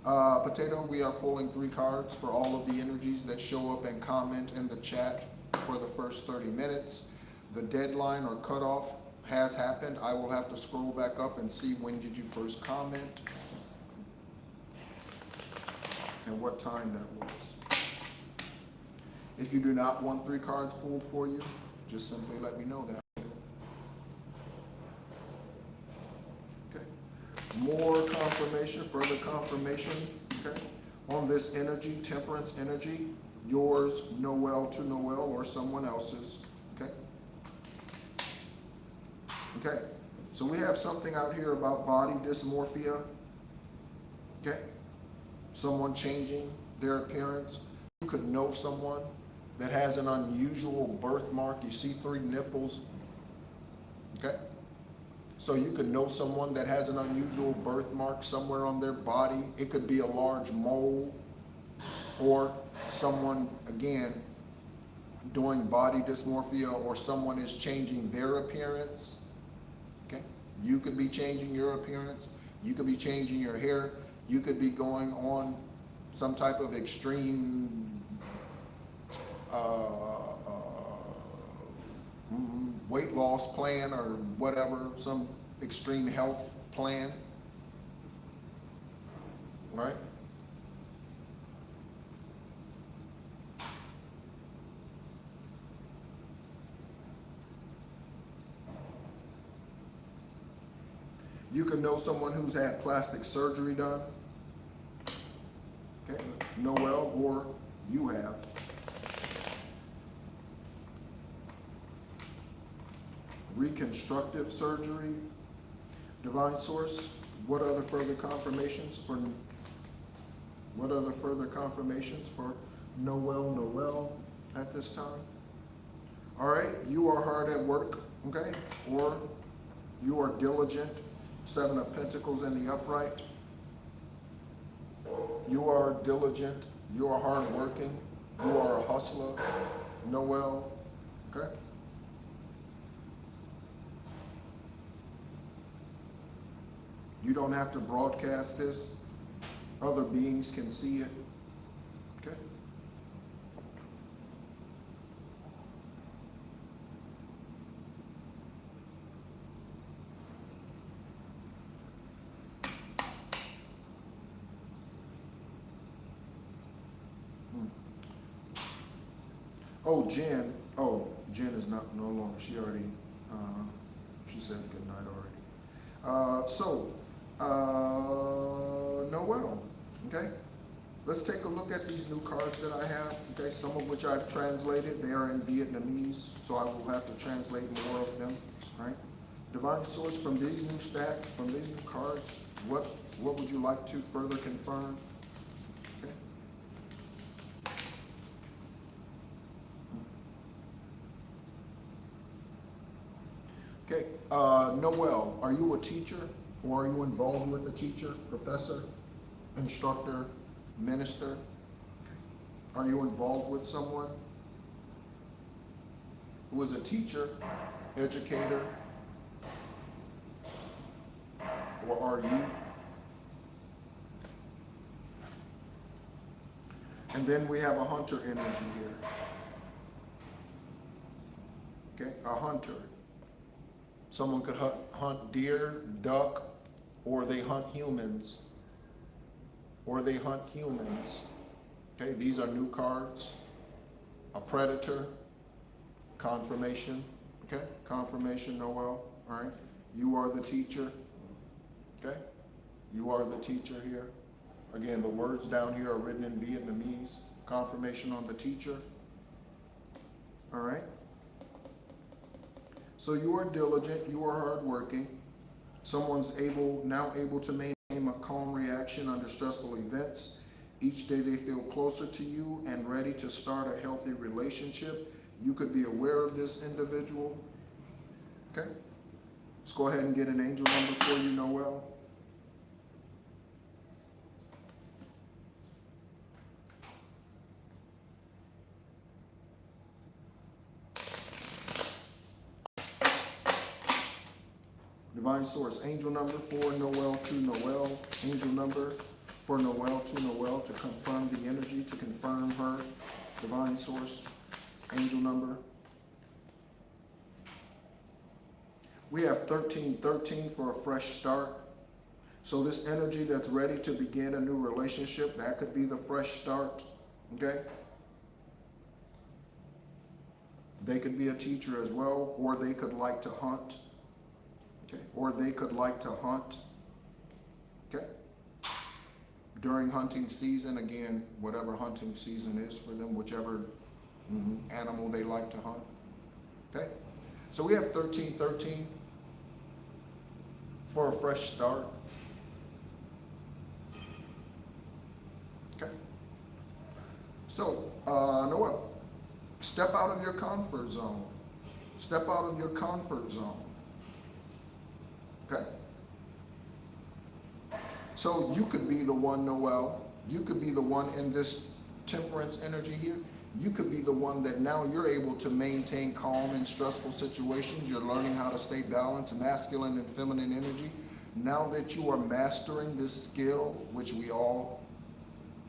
Potato, we are pulling 3 cards for all of the energies that show up and comment in the chat for the first 30 minutes. The deadline or cutoff has happened. I will have to scroll back up and see when did you first comment and what time that was. If you do not want 3 cards pulled for you, just simply let me know that. More confirmation, further confirmation, okay, on this energy, temperance energy, yours, Noel to Noel, or someone else's, okay? Okay, so we have something out here about body dysmorphia, okay? Someone changing their appearance. You could know someone that has an unusual birthmark. You see 3 nipples, okay? So you could know someone that has an unusual birthmark somewhere on their body. It could be a large mole, or someone, again, doing body dysmorphia, or someone is changing their appearance. Okay? You could be changing your appearance. You could be changing your hair. You could be going on some type of extreme weight loss plan or whatever, some extreme health plan, right? You could know someone who's had plastic surgery done, okay, Noel, or you have. Reconstructive surgery. Divine Source, what other further confirmations for Noel at this time? All right, you are hard at work, okay, or you are diligent. 7 of Pentacles in the upright. You are diligent, you are hardworking, you are a hustler, Noel, okay? You don't have to broadcast this. Other beings can see it. Okay? Oh, Jen. Oh, Jen is no longer. She already, she said good night already. Noel, okay? Let's take a look at these new cards that I have, okay? Some of which I've translated. They are in Vietnamese, so I will have to translate more of them, right? Divine Source, from these new stacks, from these new cards, what would you like to further confirm? Okay, Noel, are you a teacher, or are you involved with a teacher, professor, instructor, minister? Okay. Are you involved with someone who is a teacher, educator, or are you? And then we have a hunter energy here. Okay, a hunter. Someone could hunt deer, duck, or they hunt humans. Okay, these are new cards. A predator, confirmation. Okay, confirmation, Noel. All right, you are the teacher. Okay, you are the teacher here. Again, the words down here are written in Vietnamese. Confirmation on the teacher. All right. So you are diligent, you are hardworking. Someone's now able to maintain a calm reaction under stressful events. Each day they feel closer to you and ready to start a healthy relationship. You could be aware of this individual. Okay? Let's go ahead and get an angel number for you, Noel. Divine Source, angel number for Noel to Noel. Angel number for Noel to Noel to confirm the energy, to confirm her. Divine Source, angel number. We have 1313 for a fresh start. So this energy that's ready to begin a new relationship, that could be the fresh start, okay? They could be a teacher as well, or they could like to hunt, okay? Or they could like to hunt, okay? During hunting season, again, whatever hunting season is for them, whichever animal they like to hunt, okay? So we have 1313 for a fresh start. Okay. So, Noel, step out of your comfort zone. Step out of your comfort zone. Okay. So you could be the one, Noel. You could be the one in this temperance energy here. You could be the one that now you're able to maintain calm in stressful situations. You're learning how to stay balanced, masculine and feminine energy. Now that you are mastering this skill, which we all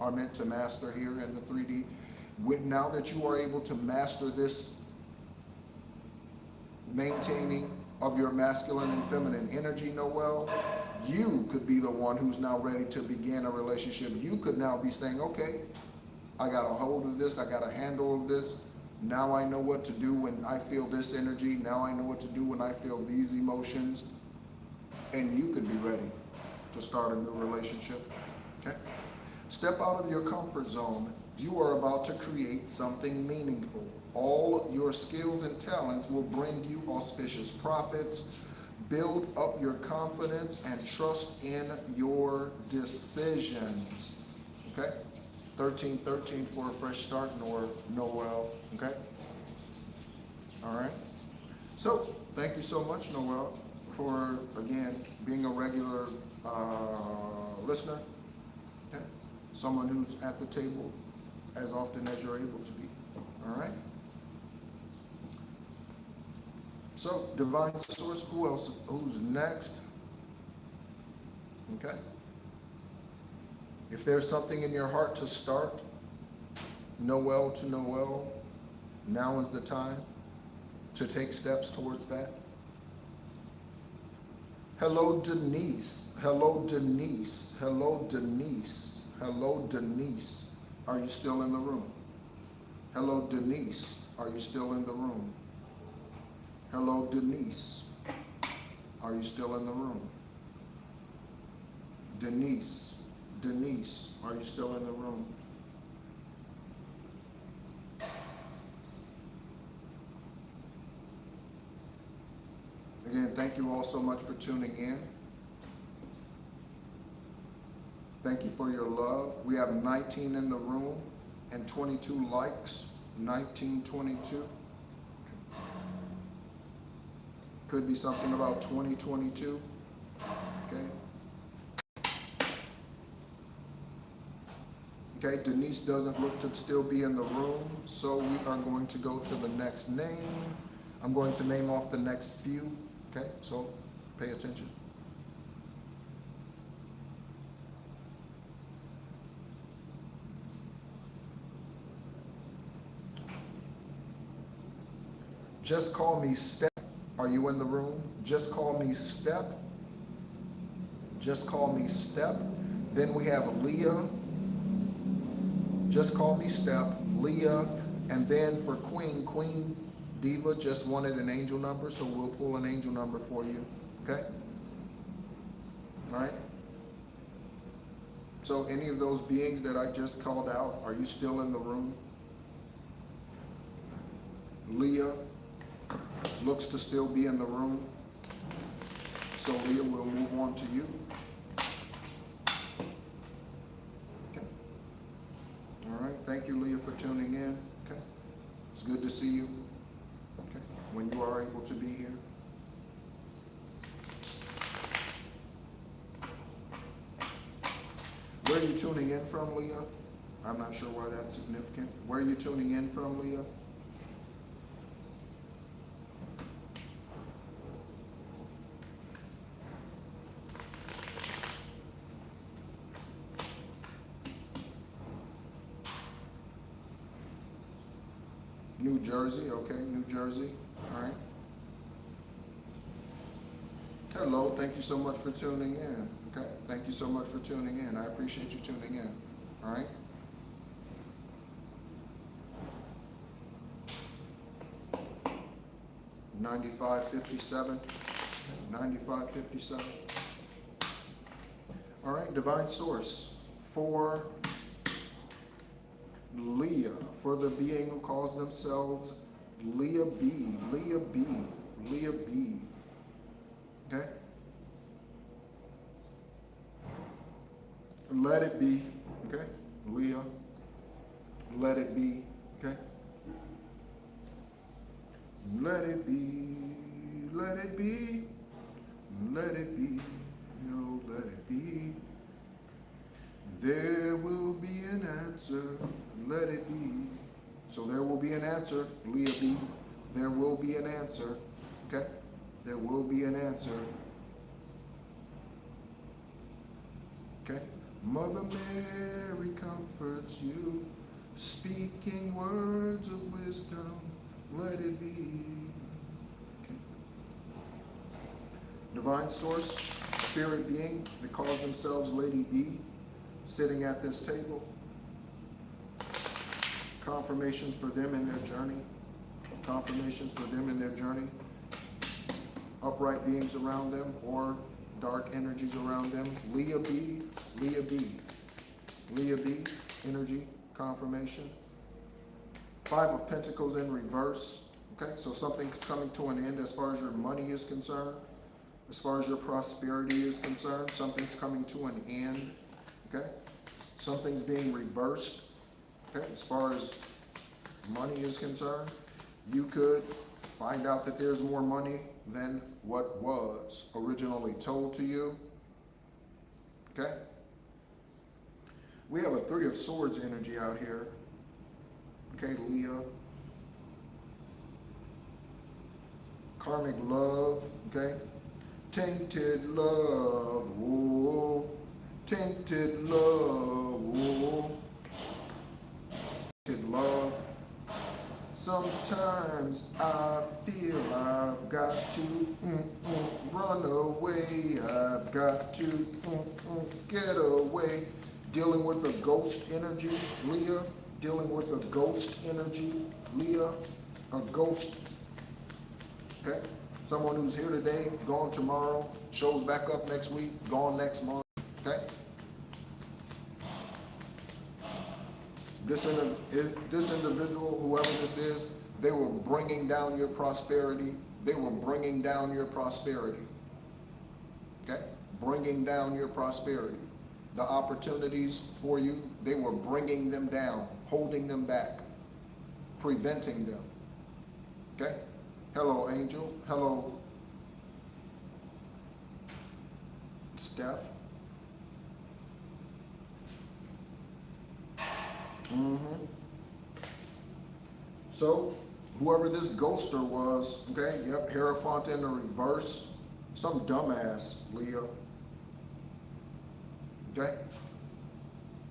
are meant to master here in the 3D, now that you are able to master this maintaining of your masculine and feminine energy, Noel, you could be the one who's now ready to begin a relationship. You could now be saying, okay, I got a hold of this, I got a handle of this. Now I know what to do when I feel this energy. Now I know what to do when I feel these emotions. And you could be ready to start a new relationship. Okay? Step out of your comfort zone. You are about to create something meaningful. All your skills and talents will bring you auspicious profits. Build up your confidence and trust in your decisions. Okay? 1313 for a fresh start, Noel. Okay? All right. So, thank you so much, Noel, for, again, being a regular listener. Okay? Someone who's at the table as often as you're able to be. All right? So, Divine Source, who else? Who's next? Okay? If there's something in your heart to start, Noel to Noel, now is the time to take steps towards that. Hello, Denise. Hello, Denise. Hello, Denise. Hello, Denise. Are you still in the room? Hello, Denise. Are you still in the room? Hello, Denise. Are you still in the room? Denise. Denise, are you still in the room? Again, thank you all so much for tuning in. Thank you for your love. We have 19 in the room and 22 likes. 1922. Could be something about 2022. Okay. Okay, Denise doesn't look to still be in the room, so we are going to go to the next name. I'm going to name off the next few. Okay, so pay attention. Just call me Step. Are you in the room? Just call me Step. Just call me Step. Then we have Leah. Just call me Step. Leah. And then for Queen Diva just wanted an angel number, so we'll pull an angel number for you. Okay? All right? So any of those beings that I just called out, are you still in the room? Leah looks to still be in the room. So Leah, we'll move on to you. Okay. good to see you. Okay, when you are able to be here. Where are you tuning in from, Leah? I'm not sure why that's significant. Where are you tuning in from, Leah? New Jersey, okay, New Jersey, all right. Hello, thank you so much for tuning in, okay? Thank you so much for tuning in. I appreciate you tuning in, all right? $95.57, $95.57. All right, divine source for Leah, for the being who calls themselves Leah B, Leah B, Leah B. Okay? Let it be, okay? Leah, let it be, okay? Let it be, let it be, let it be, oh, let it be. There will be an answer, let it be. So there will be an answer, Leah B. There will be an answer, okay? There will be an answer. Okay? Mother Mary comforts you, speaking words of wisdom, let it be. Okay. Divine source, spirit being that calls themselves Lady B, sitting at this table. Confirmations for them in their journey. Confirmations for them in their journey. Upright beings around them or dark energies around them. Leah B, Leah B, Leah B, energy, confirmation. Five of Pentacles in reverse. Okay, so something's coming to an end as far as your money is concerned. As far as your prosperity is concerned, something's coming to an end. Okay, something's being reversed. Okay, as far as money is concerned, you could find out that there's more money than what was originally told to you. Okay? We have a Three of Swords energy out here. Okay, Leah. Karmic love, okay? Tainted love, whoa. Tainted love, whoa. Tainted love. Sometimes I feel I've got to run away. I've got to get away. Dealing with a ghost energy, Leah. Dealing with a ghost energy, Leah. A ghost. Okay? Someone who's here today, gone tomorrow, shows back up next week, gone next month. Okay? This individual, whoever this is, they were bringing down your prosperity. They were bringing down your prosperity. Okay? Bringing down your prosperity. The opportunities for you, they were bringing them down, holding them back, preventing them. Okay? Hello, Angel. Hello, Steph. So, whoever this ghoster was, okay, yep, Hierophant in the reverse, some dumbass, Leah. Okay?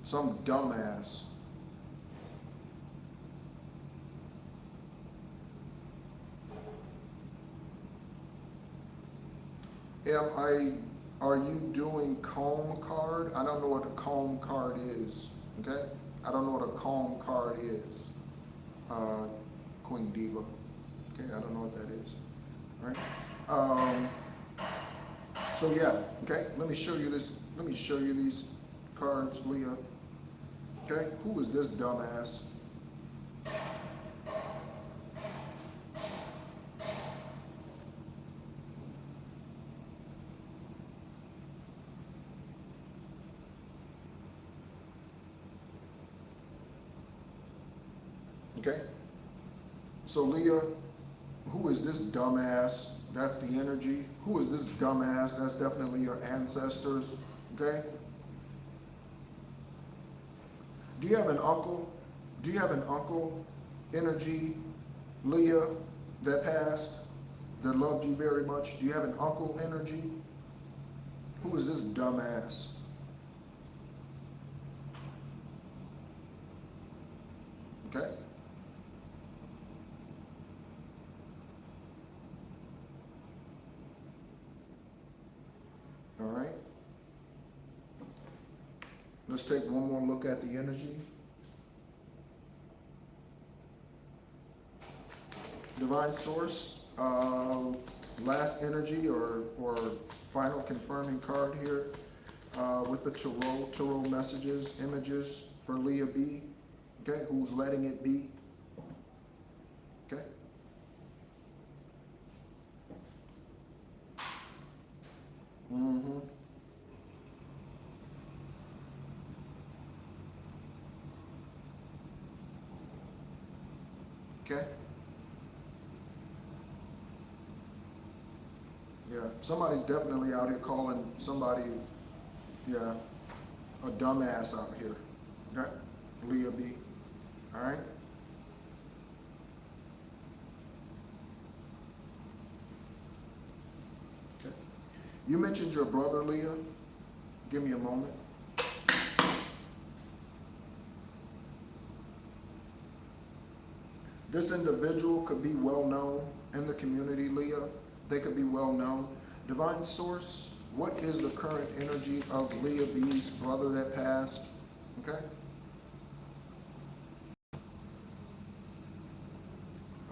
Some dumbass. Are you doing comb card? I don't know what a comb card is, okay? I don't know what a comb card is. Queen Diva. Okay, I don't know what that is. All right. So yeah, okay, let me show you this. Let me show you these cards, Leah. Okay, who is this dumbass? Okay. So Leah, who is this dumbass? That's the energy. Who is this dumbass? That's definitely your ancestors, okay? Do you have an uncle? Do you have an uncle energy, Leah, that passed, that loved you very much? Do you have an uncle energy? Who is this dumbass? Okay? All right. Let's take one more look at the energy. Divine Source, last energy or final confirming card here with the tarot messages, images for Leah B. Okay, who's letting it be? Okay. Mm-hmm. Okay. Yeah, somebody's definitely out here calling somebody, yeah, a dumbass out here. Okay, Leah B. All right. Okay. You mentioned your brother, Leah. Give me a moment. This individual could be well known in the community, Leah. They could be well known. Divine Source, what is the current energy of Leah B's brother that passed? Okay.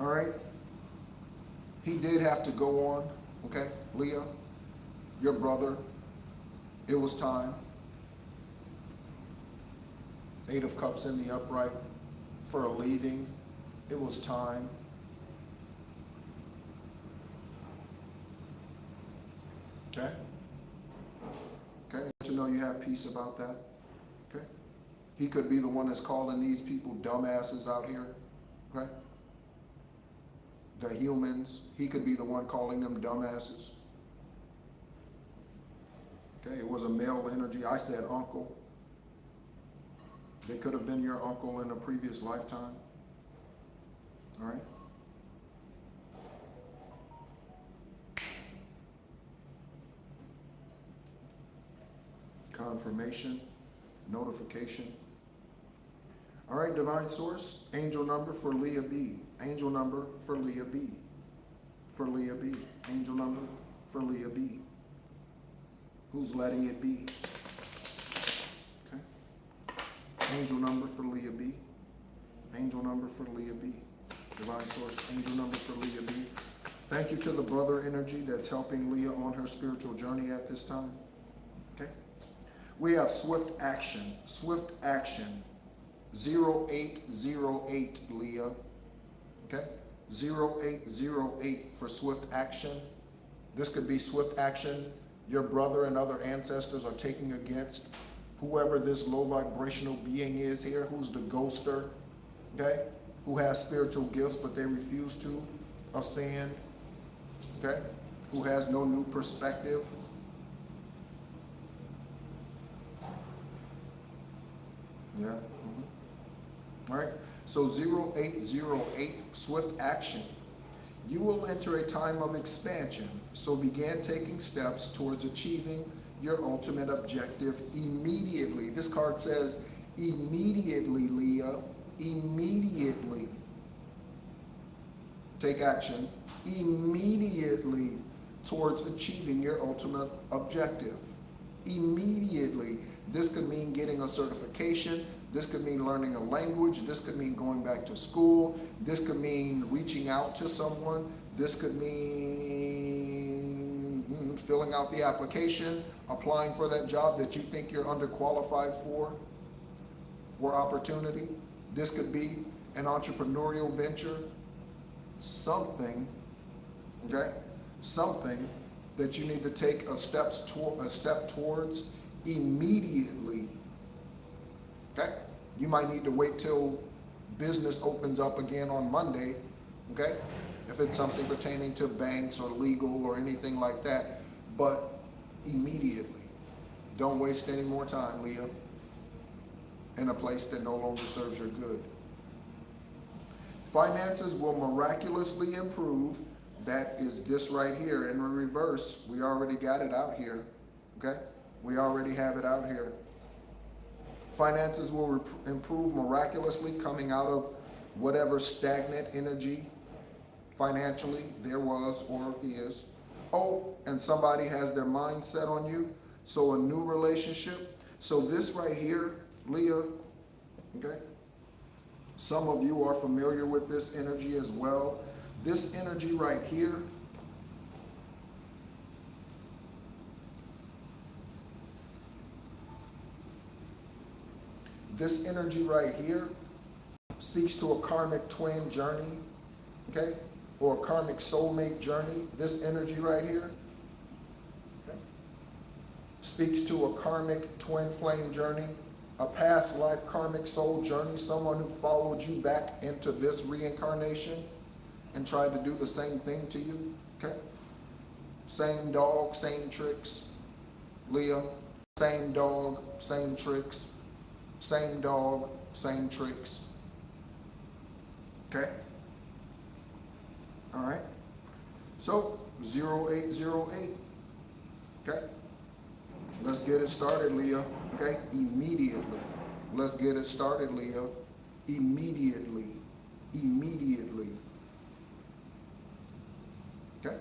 All right. He did have to go on. Okay, Leah, your brother, it was time. 8 of Cups in the upright for a leaving. It was time. Okay? Okay, to know you have peace about that. Okay? He could be the one that's calling these people dumbasses out here. Okay? The humans, he could be the one calling them dumbasses. Okay, it was a male energy. I said uncle. They could have been your uncle in a previous lifetime. All right? Confirmation, notification. All right, Divine Source, angel number for Leah B. Angel number for Leah B. For Leah B. Angel number for Leah B. Who's letting it be? Okay. Angel number for Leah B. Angel number for Leah B. Divine Source, angel number for Leah B. Thank you to the brother energy that's helping Leah on her spiritual journey at this time. Okay. We have swift action. Swift action. 0808, Leah. Okay. 0808 for swift action. This could be swift action your brother and other ancestors are taking against whoever this low vibrational being is here, who's the ghoster, okay, who has spiritual gifts but they refuse to ascend, okay, who has no new perspective. Yeah. Mm-hmm. All right. So 0808, swift action. You will enter a time of expansion, so begin taking steps towards achieving your ultimate objective immediately. This card says immediately, Leah, immediately. Take action immediately towards achieving your ultimate objective. Immediately. This could mean getting a certification. This could mean learning a language. This could mean going back to school. This could mean reaching out to someone. This could mean filling out the application, applying for that job that you think you're underqualified for or opportunity. This could be an entrepreneurial venture. Something, okay? Something that you need to take a step towards immediately. Okay? You might need to wait till business opens up again on Monday okay? If it's something pertaining to banks or legal or anything like that, but immediately. Don't waste any more time, Leah, in a place that no longer serves your good. Finances will miraculously improve. That is this right here in the reverse. We already got it out here, okay? We already have it out here. Finances will improve miraculously, coming out of whatever stagnant energy financially there was or is. Oh, and somebody has their mind set on you. So a new relationship. So this right here, Leah, okay? Some of you are familiar with this energy as well. This energy right here, this energy right here speaks to a karmic twin journey, okay? Or a karmic soulmate journey. This energy right here, okay, speaks to a karmic twin flame journey, a past life karmic soul journey, someone who followed you back into this reincarnation and tried to do the same thing to you, okay? Same dog, same tricks, Leah. Same dog, same tricks. Same dog, same tricks. Okay? All right? So, 0808. Okay? Let's get it started, Leah. Okay? Immediately. Let's get it started, Leah. Immediately. Immediately. Okay?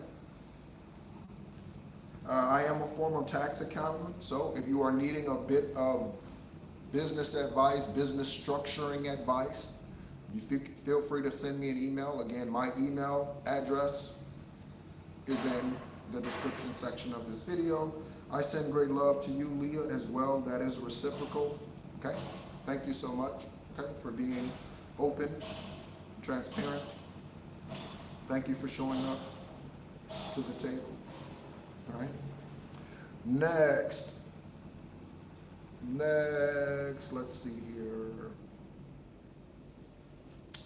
I am a former tax accountant, so if you are needing a bit of business advice, business structuring advice, you feel free to send me an email. Again, my email address is in the description section of this video. I send great love to you, Leah, as well. That is reciprocal. Okay? Thank you so much, okay, for being open, transparent. Thank you for showing up to the table. All right? Next, let's see here.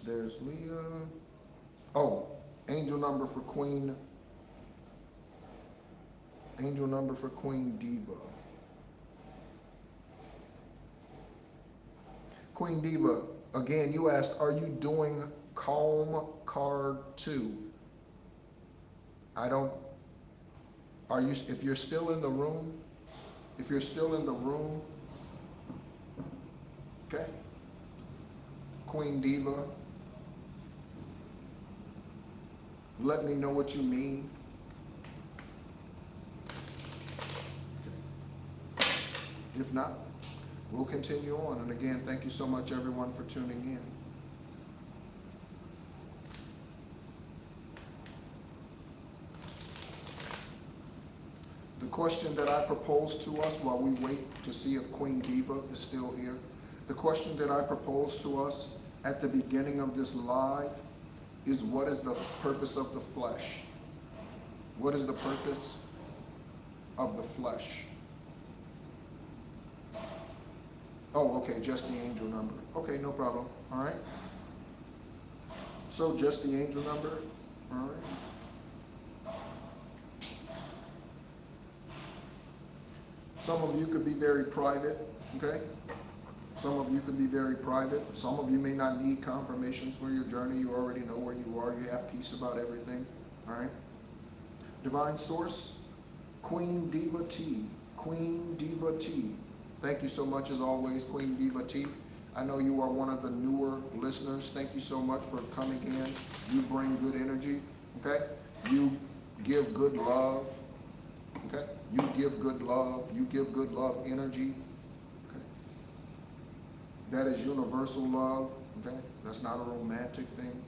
There's Leah. Oh, angel number for Queen. Angel number for Queen Diva. Queen Diva, again, you asked, are you doing Calm Card 2? If you're still in the room, okay, Queen Diva, let me know what you mean. If not, we'll continue on. And again, thank you so much, everyone, for tuning in. The question that I proposed to us while we wait to see if Queen Diva is still here, the question that I proposed to us at the beginning of this live is, what is the purpose of the flesh? What is the purpose of the flesh? Oh, okay, just the angel number. Okay, no problem. All right. So just the angel number. All right. Some of you could be very private, okay? Some of you could be very private. Some of you may not need confirmations for your journey. You already know where you are. You have peace about everything, all right? Divine Source, Queen Diva T. Queen Diva T. Thank you so much, as always, Queen Diva T. I know you are one of the newer listeners. Thank you so much for coming in. You bring good energy, okay? You give good love, okay? You give good love. You give good love energy, okay? That is universal love, okay? That's not a romantic thing.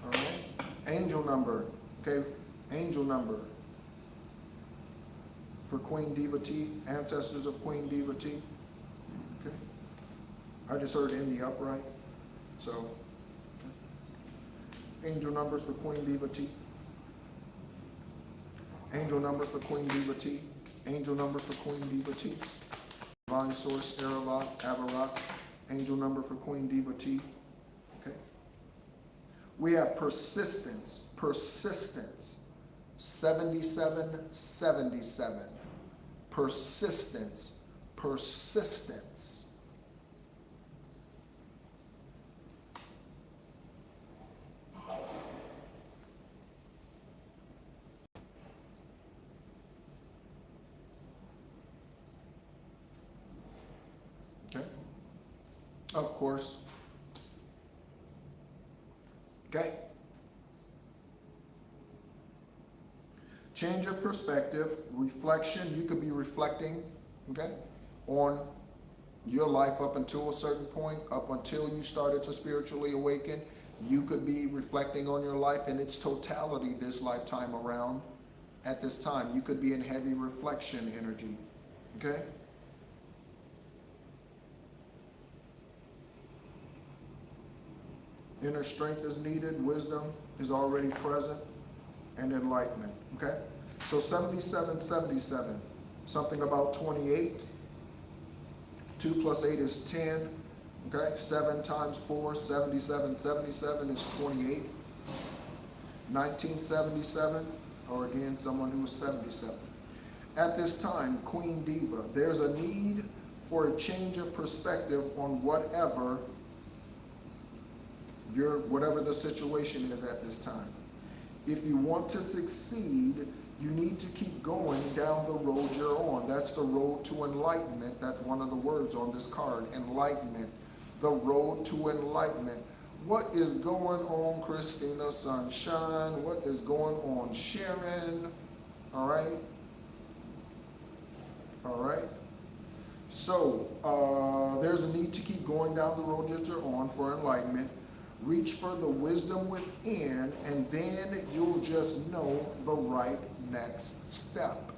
All right? Angel number, okay? Angel number for Queen Diva T, ancestors of Queen Diva T. Okay. I just heard in the upright. So, okay. Angel numbers for Queen Diva T. Angel number for Queen Diva T. Angel number for Queen Diva T. Divine Source, Aravat, Avarat. Angel number for Queen Diva T. Okay. We have persistence. Persistence. 7777. Persistence. Persistence. Okay. Of course. Okay. Change of perspective, reflection. You could be reflecting, okay, on your life up until a certain point, up until you started to spiritually awaken. You could be reflecting on your life in its totality this lifetime around. At this time, you could be in heavy reflection energy, okay? Inner strength is needed, wisdom is already present, and enlightenment, okay? So 7777, something about 28. 2 plus 8 is 10, okay? 7 times 4, 77. 77 is 28. 1977, or again, someone who is 77. At this time, Queen Diva, there's a need for a change of perspective on whatever the situation is at this time. If you want to succeed, you need to keep going down the road you're on. That's the road to enlightenment. That's one of the words on this card, enlightenment. The road to enlightenment. What is going on, Christina Sunshine? What is going on, Sharon? All right? All right? So, there's a need to keep going down the road that you're on for enlightenment. Reach for the wisdom within, and then you'll just know the right next step.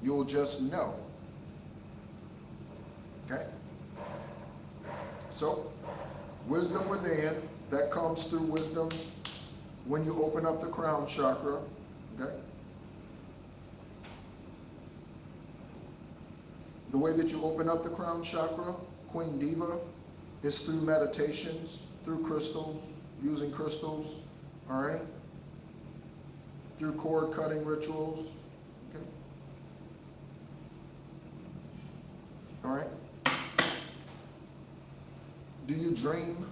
You'll just know. Okay? So, wisdom within, that comes through wisdom when you open up the crown chakra. Okay? The way that you open up the crown chakra, Queen Diva, is through meditations, through crystals, using crystals, all right? Through cord cutting rituals, okay? All right? Do you dream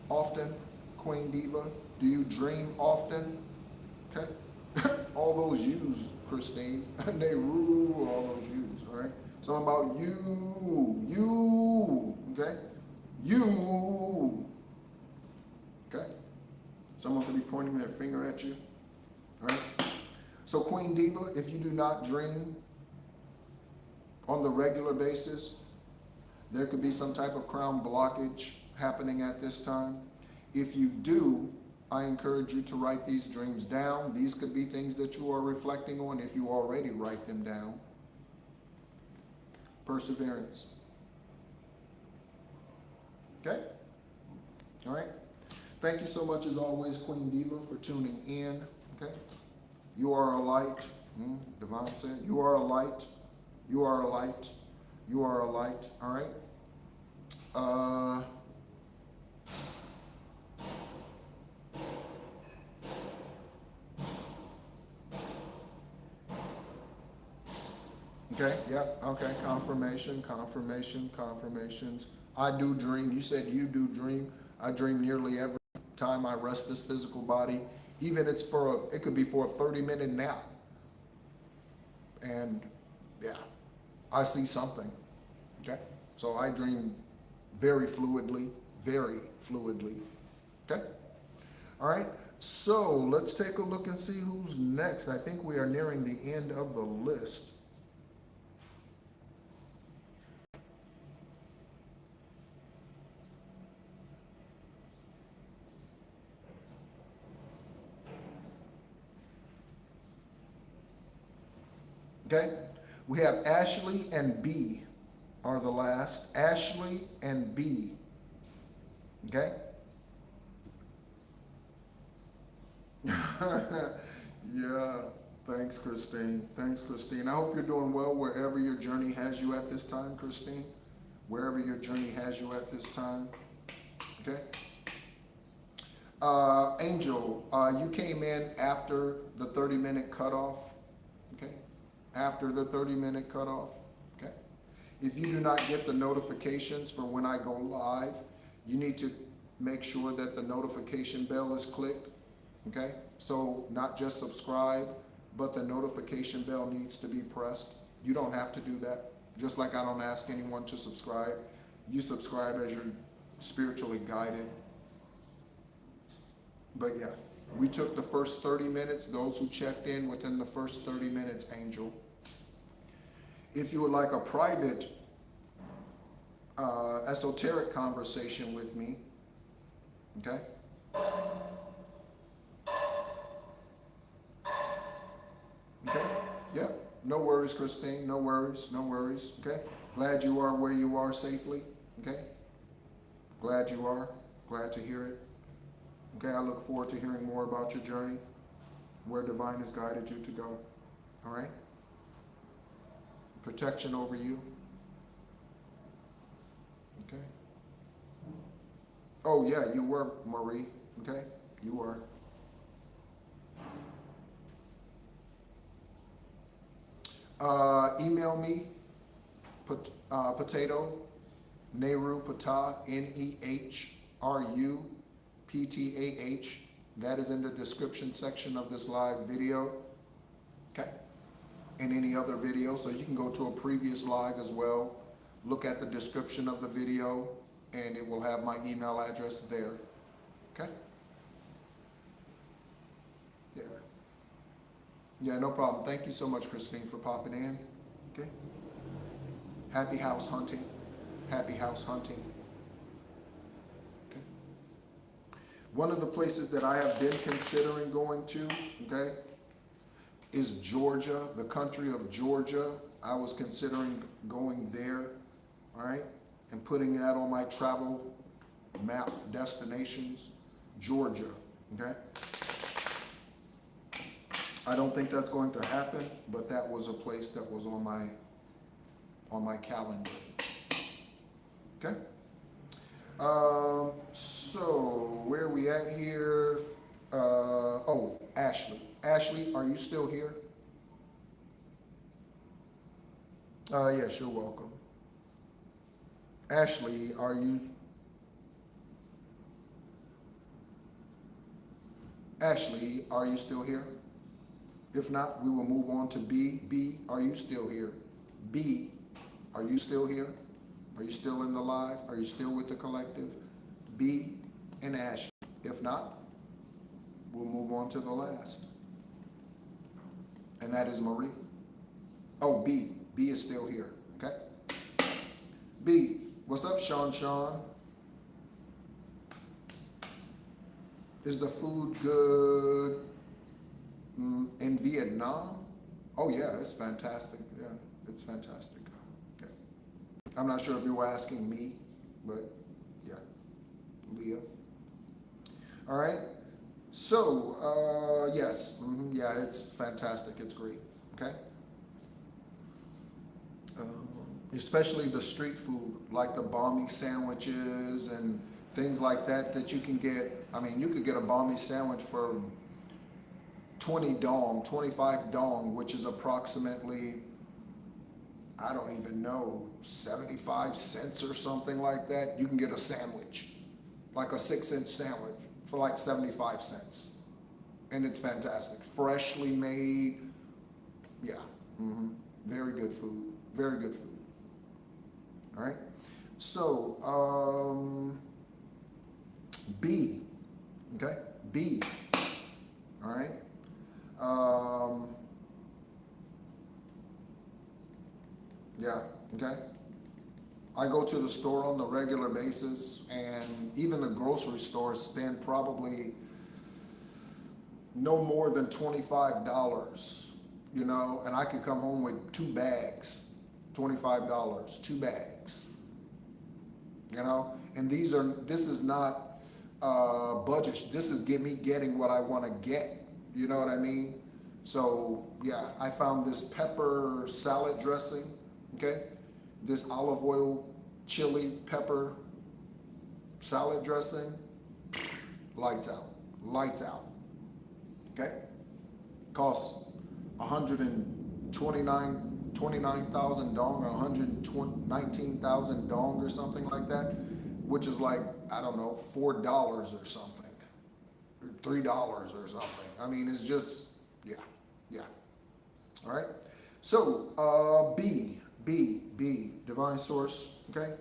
often, Queen Diva? Do you dream often? Okay? All those yous, Christine, they rule all those yous, all right? Something about you, okay? You. Okay? Someone could be pointing their finger at you. All right? So Queen Diva, if you do not dream on the regular basis, there could be some type of crown blockage happening at this time. If you do, I encourage you to write these dreams down. These could be things that you are reflecting on if you already write them down. Perseverance. Okay? All right? Thank you so much, as always, Queen Diva, for tuning in. Okay? You are a light. Devon said, you are a light. You are a light. You are a light. All right? Okay, yeah, okay, confirmations. I do dream. You said you do dream. I dream nearly every time I rest this physical body. Even it could be for a 30-minute nap. And yeah, I see something. Okay, so I dream very fluidly. Okay, all right. So let's take a look and see who's next. I think we are nearing the end of the list. Okay, we have Ashley and B are the last. Ashley and B. Okay. Yeah, thanks, Christine. I hope you're doing well wherever your journey has you at this time, Christine. wherever your journey has you at this time. Okay? Angel, you came in after the 30-minute cutoff. Okay? After the 30-minute cutoff. Okay? If you do not get the notifications for when I go live, you need to make sure that the notification bell is clicked. Okay? So not just subscribe, but the notification bell needs to be pressed. You don't have to do that. Just like I don't ask anyone to subscribe. You subscribe as you're spiritually guided. But yeah, we took the first 30 minutes, those who checked in within the first 30 minutes, Angel. If you would like a private esoteric conversation with me, okay? Okay, yeah, no worries, Christine, no worries, no worries, okay? Glad you are where you are safely, okay? Glad you are, glad to hear it. Okay, I look forward to hearing more about your journey, where Divine has guided you to go, all right? Protection over you, okay? Oh yeah, you were, Marie, okay? You were. Email me, potato, Nehru Patah, NEHRUPTAH. That is in the description section of this live video, okay? And any other video, so you can go to a previous live as well. Look at the description of the video, and it will have my email address there, okay? Yeah. Yeah, no problem. Thank you so much, Christine, for popping in. Okay. Happy house hunting. Happy house hunting. Okay. One of the places that I have been considering going to, okay, is Georgia, the country of Georgia. I was considering going there, all right, and putting that on my travel map destinations, Georgia, okay? I don't think that's going to happen, but that was a place that was on my calendar. Okay. So where are we at here? Oh, Ashley. Ashley, are you still here? Yes, you're welcome. Ashley, are you? Ashley, are you still here? If not, we will move on to B. B, are you still here? B, are you still here? Are you still in the live? Are you still with the collective? B and Ashley. If not, we'll move on to the last. And that is Marie. Oh, B. B is still here, okay? B, what's up, Sean? Is the food good? In Vietnam? Oh yeah, it's fantastic. Yeah, it's fantastic. Okay. I'm not sure if you were asking me, but yeah, Leah. All right. So yes, yeah, it's fantastic. It's great. Okay. Especially the street food, like the balmy sandwiches and things like that you can get. I mean, you could get a balmy sandwich for 25 dong, which is approximately, I don't even know, 75 cents or something like that. You can get a sandwich, like a 6-inch sandwich for like 75 cents. And it's fantastic. Freshly made. Yeah. Very good food. Very good food. All right. So, B. Okay. B. All right. Yeah, okay. I go to the store on the regular basis, and even the grocery stores spend probably no more than $25, you know, and I could come home with 2 bags, $25, 2 bags, you know, and this is not budget. This is me getting what I want to get. You know what I mean? So yeah, I found this pepper salad dressing, okay? This olive oil chili pepper salad dressing, lights out, lights out. Okay? Costs 129,000 dong or 119,000 dong or something like that, which is like, I don't know, $4 or something, or $3 or something. I mean, it's just, yeah. All right. So, B, divine source. Okay.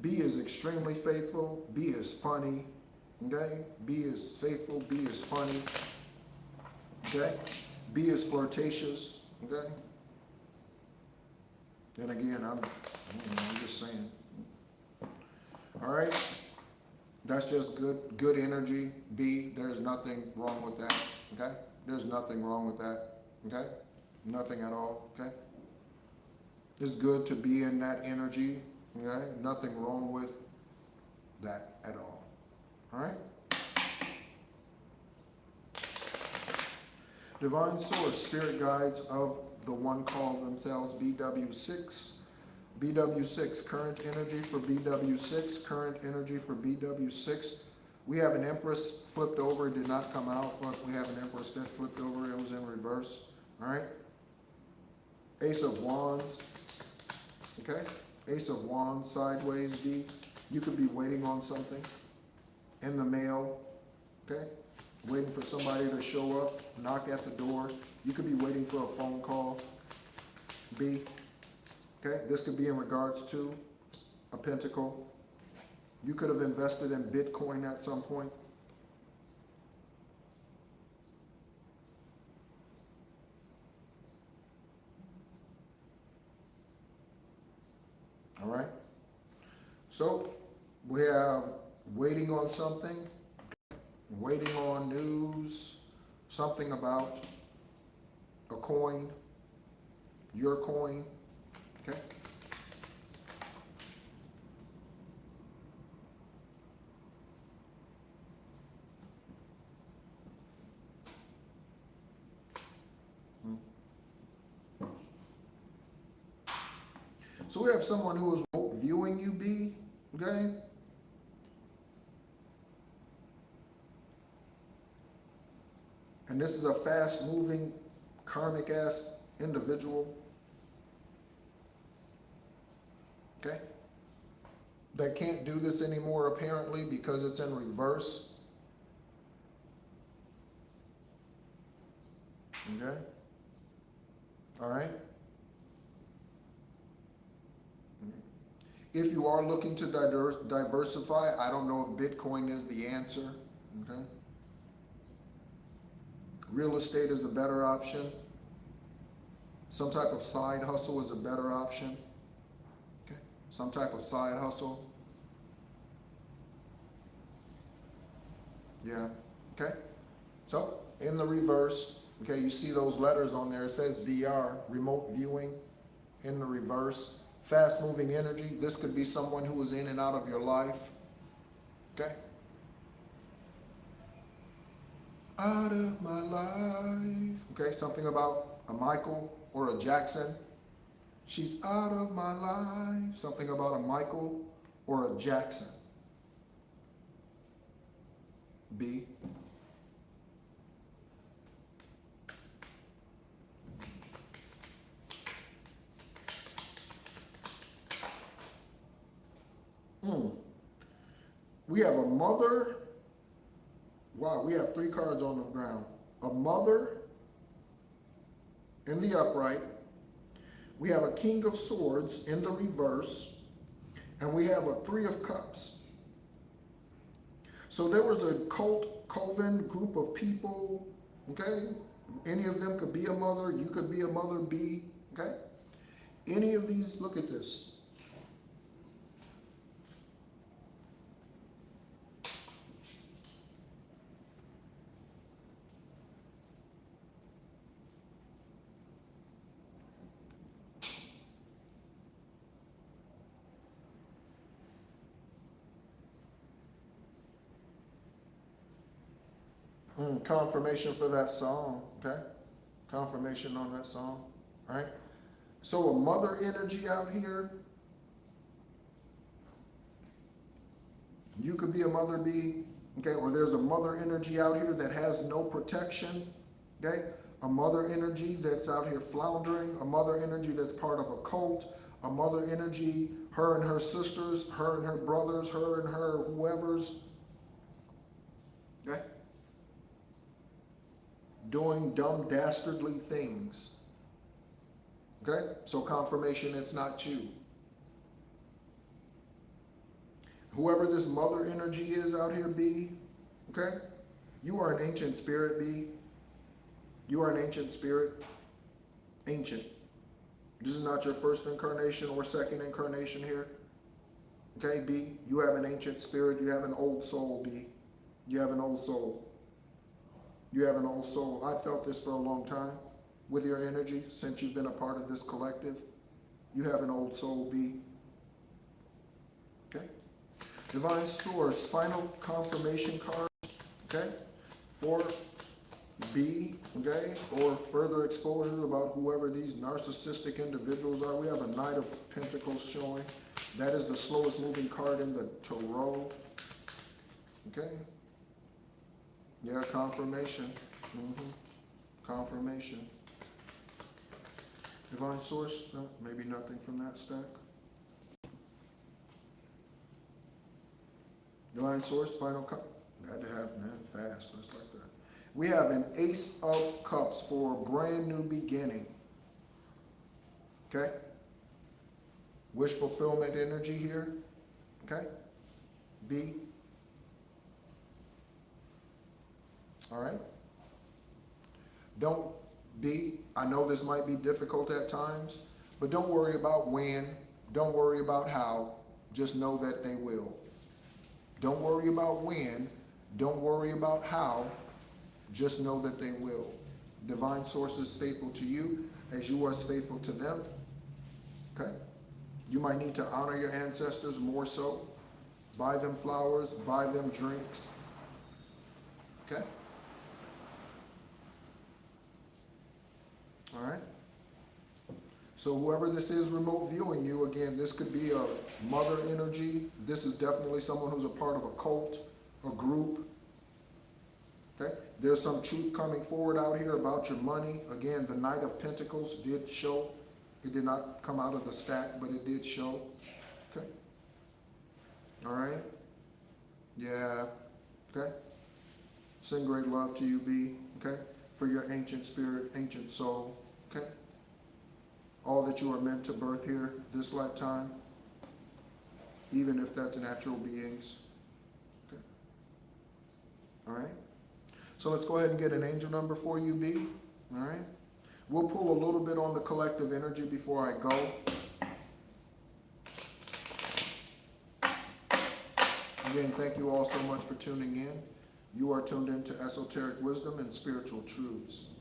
B is extremely faithful. B is funny. Okay. B is faithful. B is funny. Okay. B is flirtatious. Okay. Then again, I'm just saying. All right. That's just good energy. B, there's nothing wrong with that. Okay. There's nothing wrong with that. Okay. Nothing at all. Okay. It's good to be in that energy. Okay. Nothing wrong with that at all. All right. Divine source, spirit guides of the one called themselves BW6. BW6, current energy for BW6, current energy for BW6. We have an Empress flipped over, it did not come out, but we have an Empress that flipped over, it was in reverse. All right. Ace of Wands. Okay. Ace of Wands, sideways, B. You could be waiting on something in the mail. Okay. Waiting for somebody to show up, knock at the door. You could be waiting for a phone call. B. Okay, this could be in regards to a pentacle. You could have invested in Bitcoin at some point. All right. So we have waiting on something. Waiting on news, something about a coin, your coin, okay? So we have someone who is viewing you, B, okay? And this is a fast-moving, karmic-ass individual. Okay? That can't do this anymore, apparently, because it's in reverse. Okay? All right? If you are looking to diversify, I don't know if Bitcoin is the answer. Okay? Real estate is a better option. Some type of side hustle is a better option. Okay. Some type of side hustle. Yeah. Okay. So in the reverse, okay, you see those letters on there. It says VR, remote viewing. In the reverse, fast moving energy. This could be someone who is in and out of your life. Okay. Out of my life. Okay, something about a Michael or a Jackson. She's out of my life. Something about a Michael or a Jackson. B. We have a mother. Wow, we have 3 cards on the ground. A mother in the upright. We have a King of Swords in the reverse. And we have a 3 of Cups. So there was a cult, coven, group of people, okay? Any of them could be a mother. You could be a mother, B, okay? Any of these, look at this. Confirmation for that song, okay? Confirmation on that song, right? So a mother energy out here. You could be a mother bee, okay? Or there's a mother energy out here that has no protection, okay? A mother energy that's out here floundering, a mother energy that's part of a cult, a mother energy, her and her sisters, her and her brothers, her and her whoever's, okay? Doing dumb, dastardly things, okay? So confirmation it's not you. Whoever this mother energy is out here, B, okay? You are an ancient spirit, B. You are an ancient spirit. Ancient. This is not your first incarnation or second incarnation here. Okay, B, you have an ancient spirit. You have an old soul, B. You have an old soul. You have an old soul. I felt this for a long time with your energy since you've been a part of this collective. You have an old soul, B. Okay. Divine Source, final confirmation card, okay, for B, okay, or further exposure about whoever these narcissistic individuals are. We have a Knight of Pentacles showing. That is the slowest moving card in the tarot, okay. Yeah, confirmation, confirmation. Divine Source, no, maybe nothing from that stack. Divine Source, final cup. That happened, man, fast, just like that. We have an Ace of Cups for a brand new beginning. Okay? Wish fulfillment energy here. Okay? B. All right? Don't be, I know this might be difficult at times, but don't worry about when, don't worry about how, just know that they will. Don't worry about when, don't worry about how, just know that they will. Divine Source is faithful to you as you are faithful to them. Okay? You might need to honor your ancestors more so. Buy them flowers, buy them drinks. Okay? All right? So whoever this is remote viewing you, again, this could be a mother energy. This is definitely someone who's a part of a cult, a group. Okay? There's some truth coming forward out here about your money. Again, the Knight of Pentacles did show. It did not come out of the stack, but it did show. Okay? All right? Yeah. Okay? Send great love to you, B. Okay? For your ancient spirit, ancient soul. Okay? All that you are meant to birth here this lifetime, even if that's natural beings. Okay. All right. So let's go ahead and get an angel number for you, B. All right. We'll pull a little bit on the collective energy before I go. Again, thank you all so much for tuning in. You are tuned into Esoteric Wisdom and Spiritual Truths.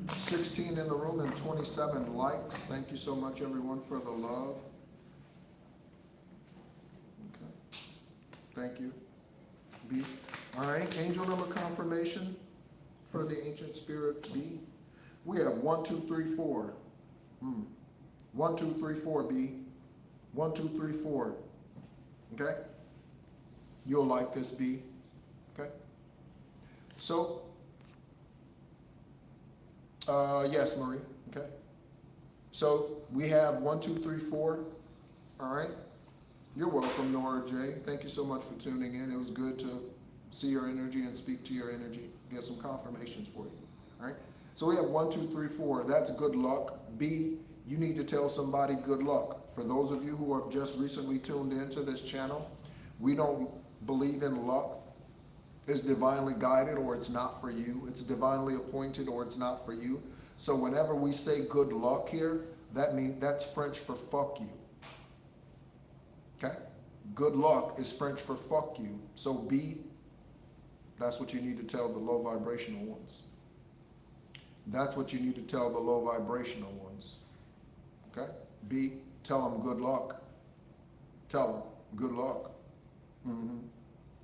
$16 in the room and 27 likes. Thank you so much, everyone, for the love. Okay. Thank you. B. All right. Angel number confirmation for the ancient spirit B. We have 1, 2, 3, 4. 1, 2, 3, 4, B. 1, 2, 3, 4. Okay? You'll like this, B. Okay? So, yes, Marie. Okay. So we have 1, 2, 3, 4. All right. You're welcome, Nora J. Thank you so much for tuning in. It was good to see your energy and speak to your energy. Get some confirmations for you. All right. So we have 1, 2, 3, 4. That's good luck. B, you need to tell somebody good luck. For those of you who have just recently tuned into this channel, we don't believe in luck. It's divinely guided or it's not for you. It's divinely appointed or it's not for you. So whenever we say good luck here, that means that's French for fuck you. Okay? Good luck is French for fuck you. So B, that's what you need to tell the low vibrational ones. That's what you need to tell the low vibrational ones. Okay? B, tell them good luck. Tell them good luck.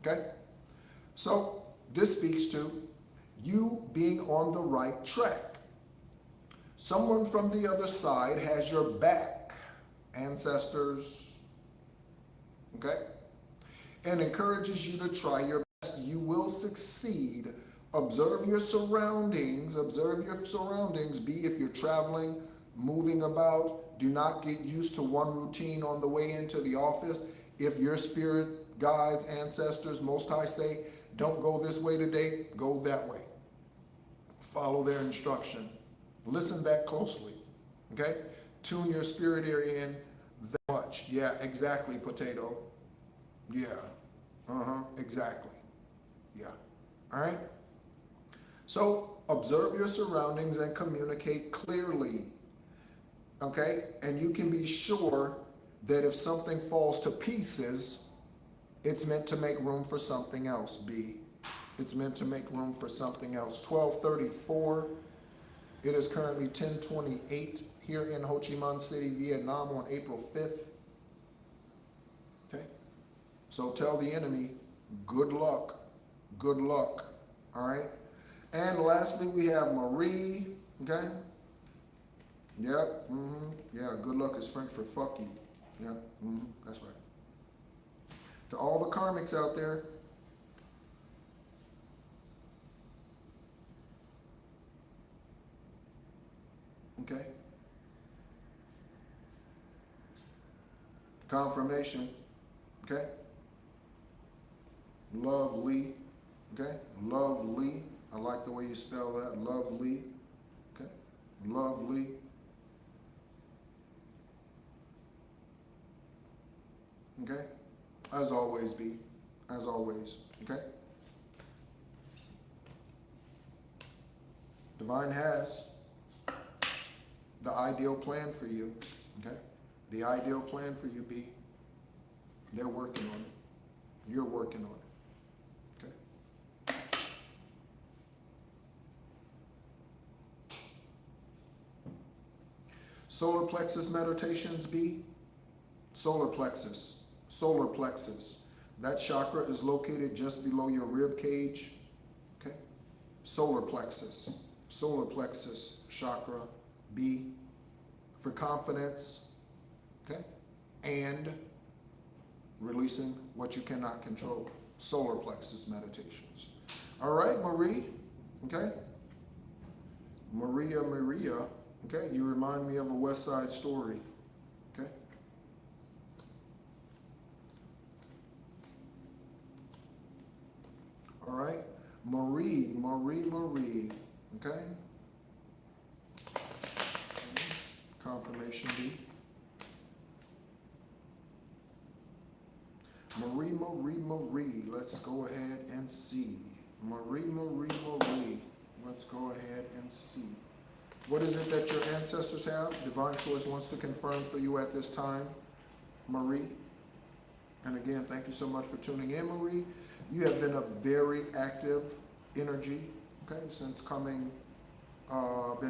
Okay? So this speaks to you being on the right track. Someone from the other side has your back, ancestors, okay? And encourages you to try your best. You will succeed. Observe your surroundings. Observe your surroundings. Be if you're traveling, moving about. Do not get used to one routine on the way into the office. If your spirit guides, ancestors, Most High say, don't go this way today, go that way. Follow their instruction. Listen back closely, okay? Tune your spirit area in that much. Yeah, exactly, potato. Yeah, exactly. Yeah, all right? So observe your surroundings and communicate clearly, okay? And you can be sure that if something falls to pieces, it's meant to make room for something else, B. It's meant to make room for something else. 12:34. It is currently 10:28 here in Ho Chi Minh City, Vietnam on April 5th. Okay? So tell the enemy, good luck. Good luck. All right? And lastly, we have Marie. Okay? Yep. Yeah, good luck is French for fuck you. Yep. That's right. To all the karmics out there, okay? Confirmation, okay? Lovely, okay? Lovely. I like the way you spell that. Lovely, okay? Lovely. Okay? As always, B. As always, okay? Divine has the ideal plan for you, okay? The ideal plan for you, B. They're working on it. You're working on it, okay? Solar plexus meditations, B. Solar plexus. Solar plexus. That chakra is located just below your rib cage, okay? Solar plexus. Solar plexus chakra, B, for confidence, okay? And releasing what you cannot control. Solar plexus meditations. All right, Marie, okay? Maria, okay? You remind me of a West Side Story, okay? All right, Marie, okay? Confirmation B. Marie. Let's go ahead and see. Marie. Let's go ahead and see. What is it that your ancestors have? Divine Source wants to confirm for you at this time, Marie. And again, thank you so much for tuning in, Marie. You have been a very active energy, okay, since coming,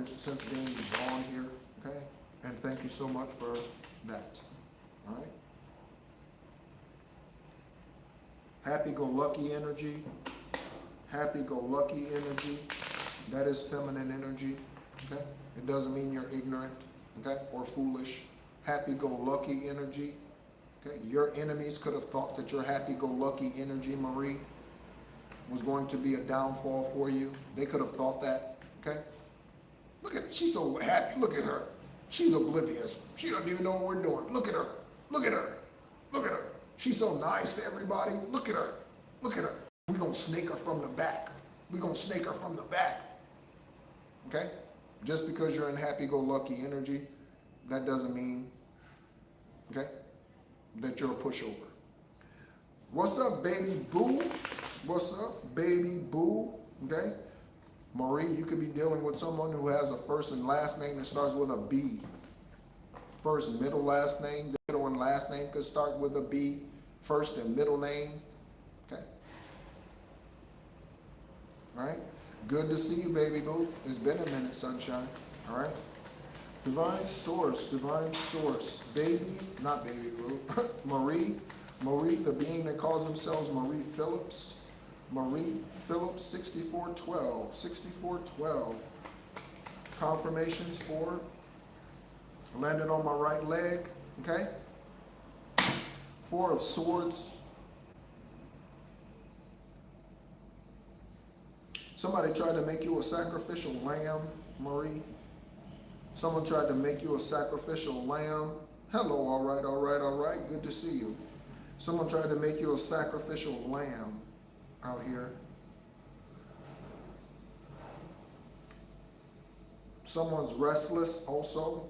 since being drawn here, okay? And thank you so much for that, all right? Happy-go-lucky energy. Happy-go-lucky energy. That is feminine energy, okay? It doesn't mean you're ignorant, okay, or foolish. Happy-go-lucky energy, okay? Your enemies could have thought that your happy-go-lucky energy, Marie, was going to be a downfall for you. They could have thought that, okay? Look at, she's so happy. Look at her. She's oblivious. She doesn't even know what we're doing. Look at her. Look at her. Look at her. She's so nice to everybody. Look at her. Look at her. We're going to snake her from the back. We're going to snake her from the back. Okay? Just because you're in happy-go-lucky energy, that doesn't mean, okay, that you're a pushover. What's up, baby boo? What's up, baby boo? Okay? Marie, you could be dealing with someone who has a first and last name that starts with a B. First, middle, last name. The middle and last name could start with a B. First and middle name. Okay? All right? Good to see you, baby boo. It's been a minute, sunshine. All right? Divine source, baby, not baby boo. Marie, the being that calls themselves Marie Phillips, 6412. confirmations for landed on my right leg, okay? 4 of Swords. Somebody tried to make you a sacrificial lamb, Marie. Someone tried to make you a sacrificial lamb. Hello, all right, all right, all right. Good to see you. Someone tried to make you a sacrificial lamb out here. Someone's restless also,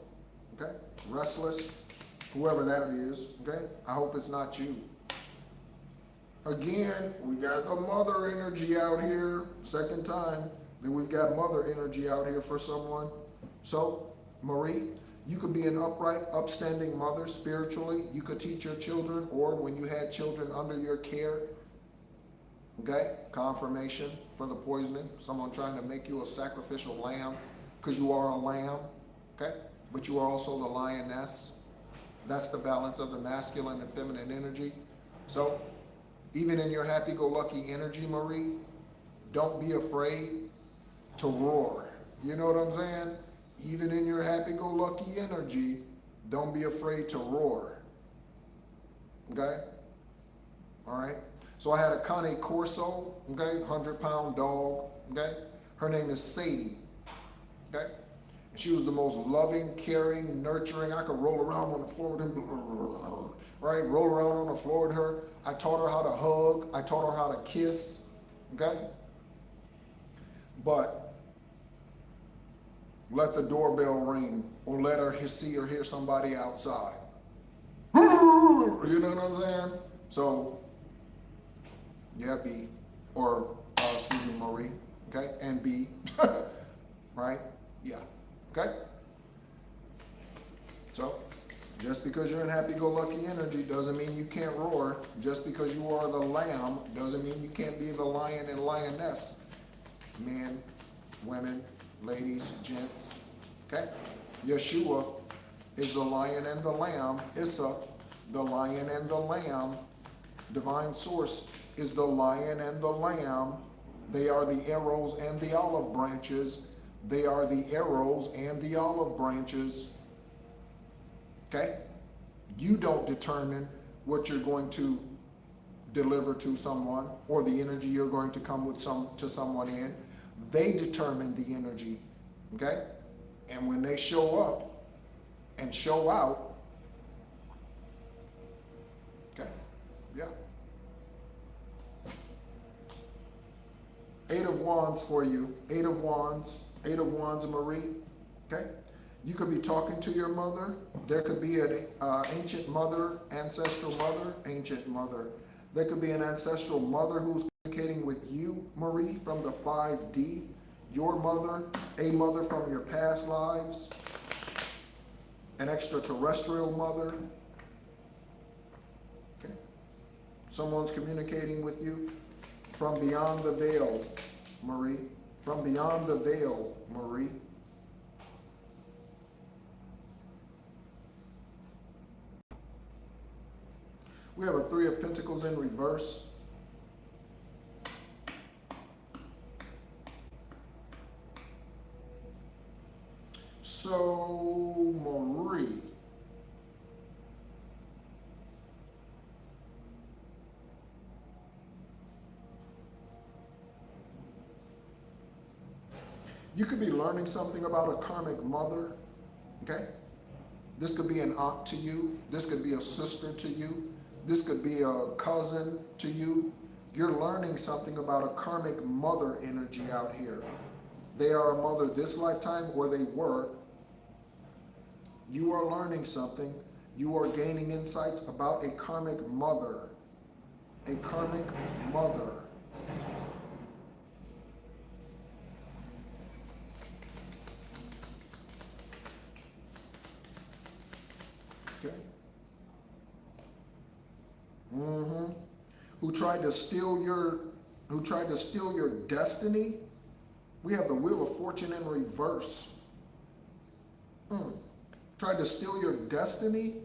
okay? Restless, whoever that is, okay? I hope it's not you. Again, we got the mother energy out here, second time that we've got mother energy out here for someone. So, Marie, you could be an upright, upstanding mother spiritually. You could teach your children, or when you had children under your care, okay? Confirmation for the poisoning. Someone trying to make you a sacrificial lamb, because you are a lamb, okay? But you are also the lioness. That's the balance of the masculine and feminine energy. So, even in your happy-go-lucky energy, Marie, don't be afraid to roar. You know what I'm saying? Even in your happy-go-lucky energy, don't be afraid to roar. Okay? All right? So I had a Cane Corso, okay? 100-pound dog, okay? Her name is Sadie, okay? And she was the most loving, caring, nurturing. I could roll around on the floor with him, right? Roll around on the floor with her. I taught her how to hug. I taught her how to kiss, okay? But let the doorbell ring, or let her see or hear somebody outside. You know what I'm saying? So, yeah, B, or excuse me, Marie, okay? And B, right? Yeah, okay? So, just because you're in happy-go-lucky energy doesn't mean you can't roar. Just because you are the lamb doesn't mean you can't be the lion and lioness. Men, women, ladies, gents, okay? Yeshua is the lion and the lamb. Issa, the lion and the lamb. Divine Source is the lion and the lamb. They are the arrows and the olive branches. They are the arrows and the olive branches. Okay? You don't determine what you're going to deliver to someone, or the energy you're going to come with to someone in. They determine the energy. Okay? And when they show up and show out, okay? Yeah. 8 of Wands for you. 8 of Wands. 8 of Wands, Marie. Okay? You could be talking to your mother. There could be an ancient mother, ancestral mother, ancient mother. There could be an ancestral mother who's communicating with you, Marie, from the 5D. Your mother, a mother from your past lives, an extraterrestrial mother. Okay. Someone's communicating with you from beyond the veil, Marie. From beyond the veil, Marie. We have a 3 of Pentacles in reverse. So, Marie, you could be learning something about a karmic mother, okay? This could be an aunt to you. This could be a sister to you. This could be a cousin to you. You're learning something about a karmic mother energy out here. They are a mother this lifetime, or they were. You are learning something. You are gaining insights about a karmic mother. A karmic mother. Okay. Who tried to steal your destiny? We have the Wheel of Fortune in reverse. Tried to steal your destiny?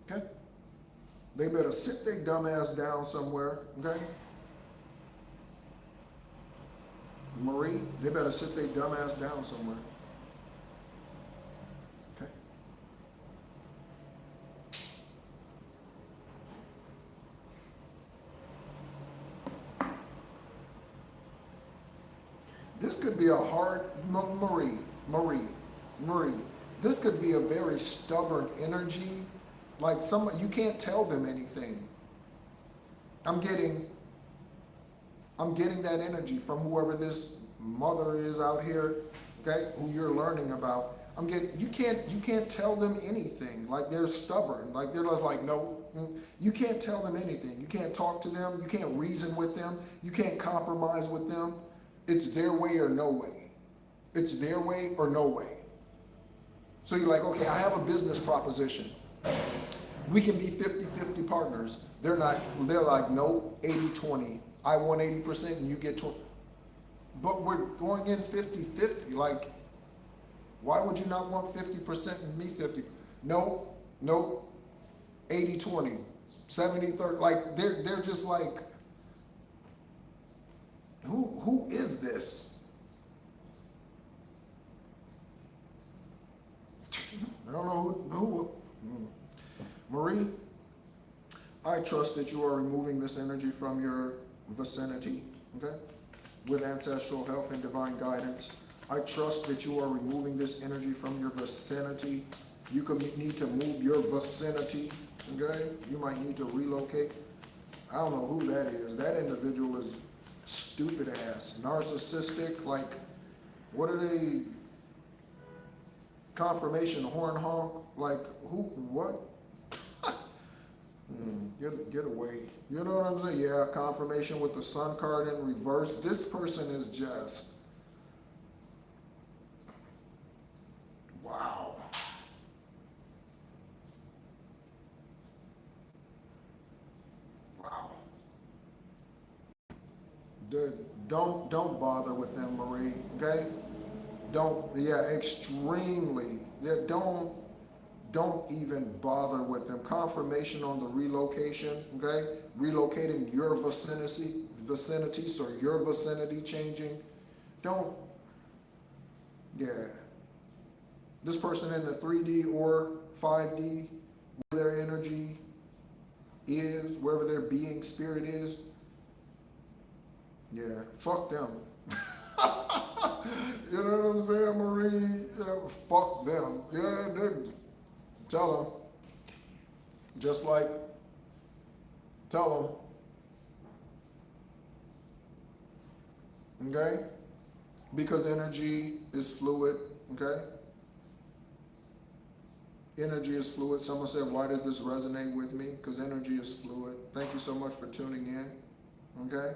Okay? They better sit their dumb ass down somewhere, okay? Marie, they better sit their dumb ass down somewhere. Okay. This could be a hard, Marie, this could be a very stubborn energy. Like you can't tell them anything. I'm getting that energy from whoever this mother is out here, okay, who you're learning about. You can't tell them anything. Like they're stubborn. Like they're just like, no, you can't tell them anything. You can't talk to them. You can't reason with them. You can't compromise with them. It's their way or no way. It's their way or no way. So you're like, okay, I have a business proposition. We can be 50-50 partners. They're like, no, 80-20. I want 80% and you get 20. But we're going in 50-50. Like, why would you not want 50% and me 50? No, 80-20, 70-30. Like, they're just like, who is this? I don't know who. Marie, I trust that you are removing this energy from your vicinity, okay? With ancestral help and divine guidance. I trust that you are removing this energy from your vicinity. You could need to move your vicinity, okay? You might need to relocate. I don't know who that is. That individual is stupid ass, narcissistic, like, what are they? Confirmation horn honk, like who, what? Get away. You know what I'm saying? Yeah, confirmation with the sun card in reverse. This person is just, wow. Wow. Don't bother with them, Marie, okay? Extremely. Yeah, don't even bother with them. Confirmation on the relocation, okay? Relocating your vicinity, so your vicinity changing. This person in the 3D or 5D, where their energy is, wherever their being spirit is, fuck them. You know what I'm saying, Marie? Yeah, fuck them. Yeah, tell them. Just like, tell them. Okay? Because energy is fluid, okay? Energy is fluid. Someone said, why does this resonate with me? Because energy is fluid. Thank you so much for tuning in, okay?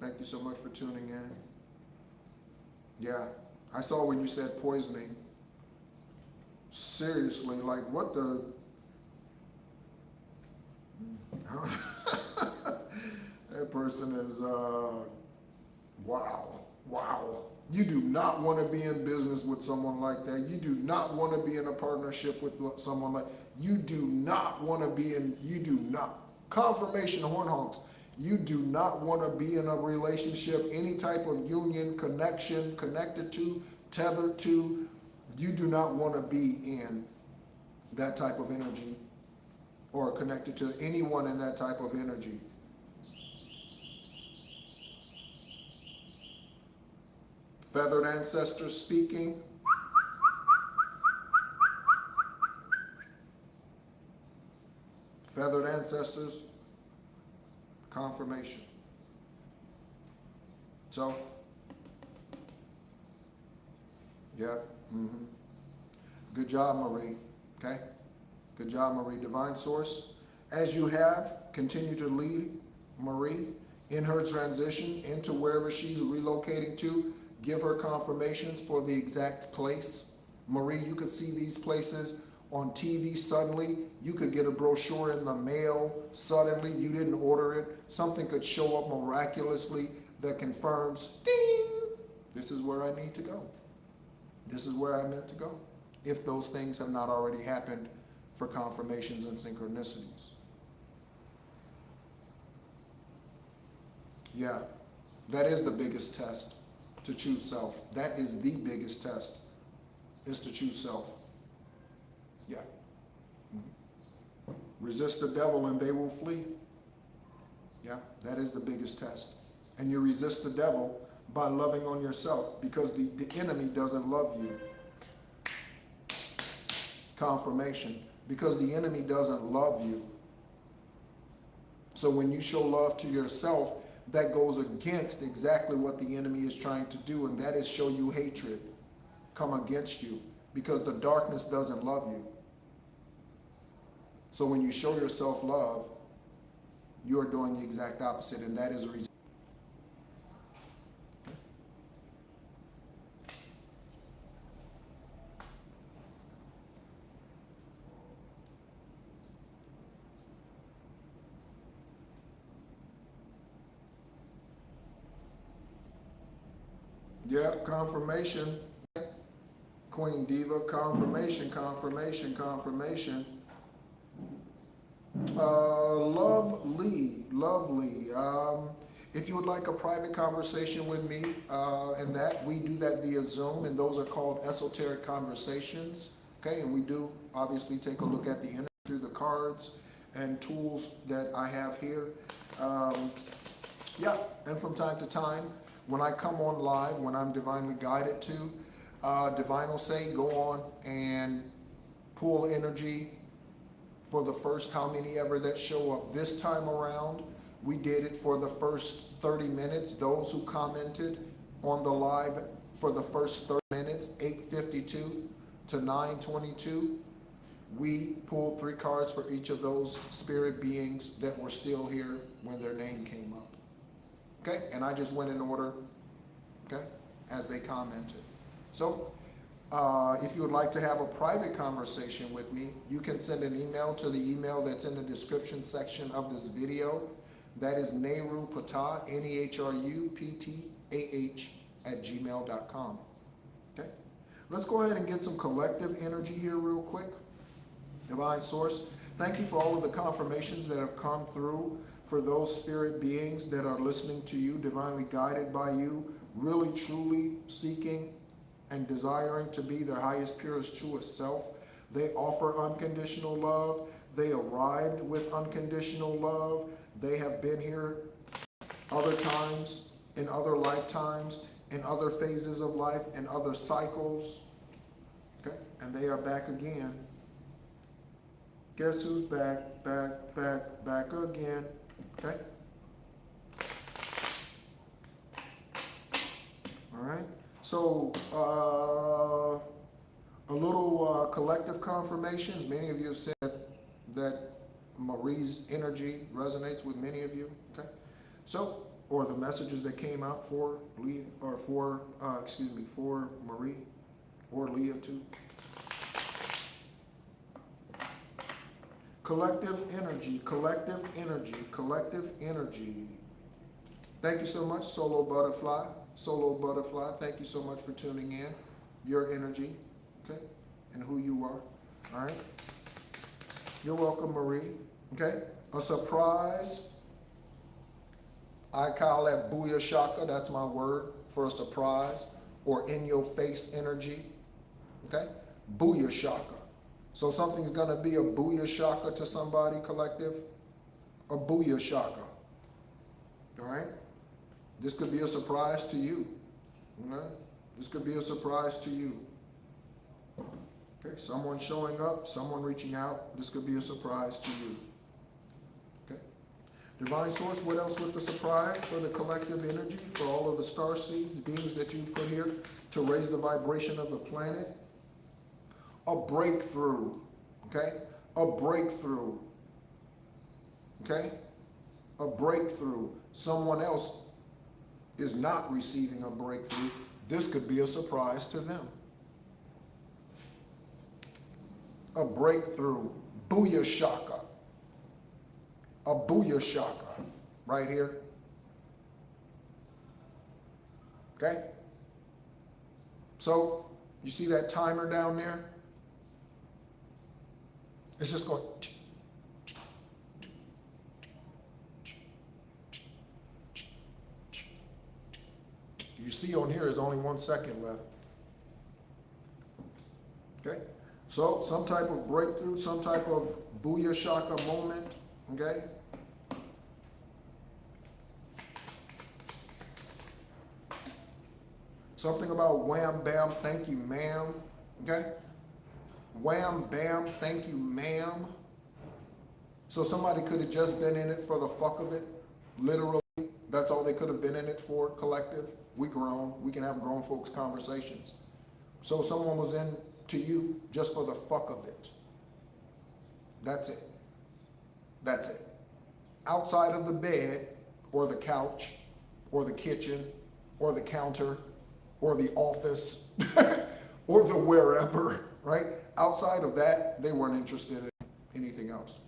Thank you so much for tuning in. Yeah, I saw when you said poisoning. Seriously, like what the? That person is, wow. You do not want to be in business with someone like that. You do not want to be in a partnership with someone like, you do not. Confirmation horn honks. You do not want to be in a relationship, any type of union, connection, connected to, tethered to. You do not want to be in that type of energy or connected to anyone in that type of energy. Feathered ancestors speaking. Feathered ancestors. Confirmation. So, yeah. Good job, Marie. Okay? Good job, Marie. Divine Source, as you have, continue to lead Marie in her transition into wherever she's relocating to. Give her confirmations for the exact place. Marie, you could see these places on TV suddenly. You could get a brochure in the mail suddenly. You didn't order it. Something could show up miraculously that confirms, ding, this is where I need to go. This is where I meant to go. If those things have not already happened for confirmations and synchronicities. Yeah. That is the biggest test, to choose self. That is the biggest test, is to choose self. Yeah. Resist the devil and they will flee. Yeah, that is the biggest test. And you resist the devil by loving on yourself, because the enemy doesn't love you. Confirmation. Because the enemy doesn't love you. So when you show love to yourself, that goes against exactly what the enemy is trying to do, and that is show you hatred, come against you, because the darkness doesn't love you. So when you show yourself love, you are doing the exact opposite, and that is a reason. Yeah, confirmation. Queen Diva, confirmation, confirmation, confirmation. Lovely. If you would like a private conversation with me, and that, we do that via Zoom, and those are called Esoteric Conversations. Okay, and we do obviously take a look at the energy through the cards and tools that I have here. Yeah, and from time to time, when I come on live, when I'm divinely guided to, Divine will say, go on and pull energy for the first how many ever that show up. This time around, we did it for the first 30 minutes. Those who commented on the live for the first 30 minutes, 8:52 to 9:22, we pulled 3 cards for each of those spirit beings that were still here when their name came up. Okay, and I just went in order, okay, as they commented. So, if you would like to have a private conversation with me, you can send an email to the email that's in the description section of this video. That is nehrupatah, NEHRUPTAH @gmail.com. Okay, let's go ahead and get some collective energy here real quick. Divine Source, thank you for all of the confirmations that have come through for those spirit beings that are listening to you, divinely guided by you, really truly seeking and desiring to be their highest, purest, truest self. They offer unconditional love. They arrived with unconditional love. They have been here other times, in other lifetimes, in other phases of life, in other cycles. Okay, and they are back again. Guess who's back, back again? Okay. All right. So, a little collective confirmations. Many of you have said that Marie's energy resonates with many of you. Okay. So, or the messages that came out for Leah, or for Marie, or Leah too. Collective energy, collective energy, collective energy. Thank you so much, Solo Butterfly. Solo Butterfly, thank you so much for tuning in. Your energy, okay, and who you are. All right. You're welcome, Marie. Okay. A surprise. I call that Booyah Shaka. That's my word for a surprise, or in your face energy. Okay. Booyah Shaka. So something's going to be a Booyah Shaka to somebody, collective. A Booyah Shaka. All right. This could be a surprise to you. Okay? This could be a surprise to you. Okay, someone showing up, someone reaching out. This could be a surprise to you. Okay. Divine Source, what else with the surprise for the collective energy, for all of the star seeds, beings that you've put here to raise the vibration of the planet? A breakthrough. Okay? A breakthrough. Okay? A breakthrough. Someone else is not receiving a breakthrough. This could be a surprise to them. A breakthrough. Booyah Shaka. A Booyah Shaka. Right here. Okay? So, you see that timer down there? It's just going. see on here is only 1 second left. Okay? So some type of breakthrough, some type of booyah shaka moment, okay? Something about wham, bam, thank you, ma'am, okay? Wham, bam, thank you, ma'am. So somebody could have just been in it for the fuck of it, literally. That's all they could have been in it for, collective. We grown, we can have grown folks conversations. So someone was in to you just for the fuck of it. That's it. That's it. Outside of the bed, or the couch, or the kitchen, or the counter, or the office, or the wherever, right? Outside of that, they weren't interested in anything else.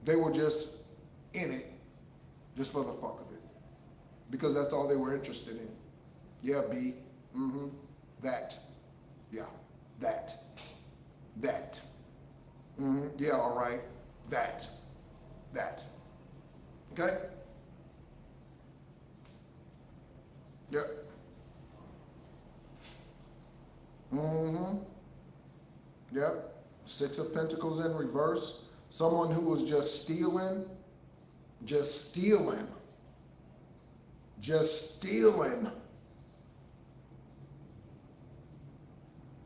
They were just in it, just for the fuck of it. Because that's all they were interested in. Yeah, B, that, yeah, that, yeah, all right, that, okay? Yep. Yep. 6 of Pentacles in reverse. Someone who was just stealing.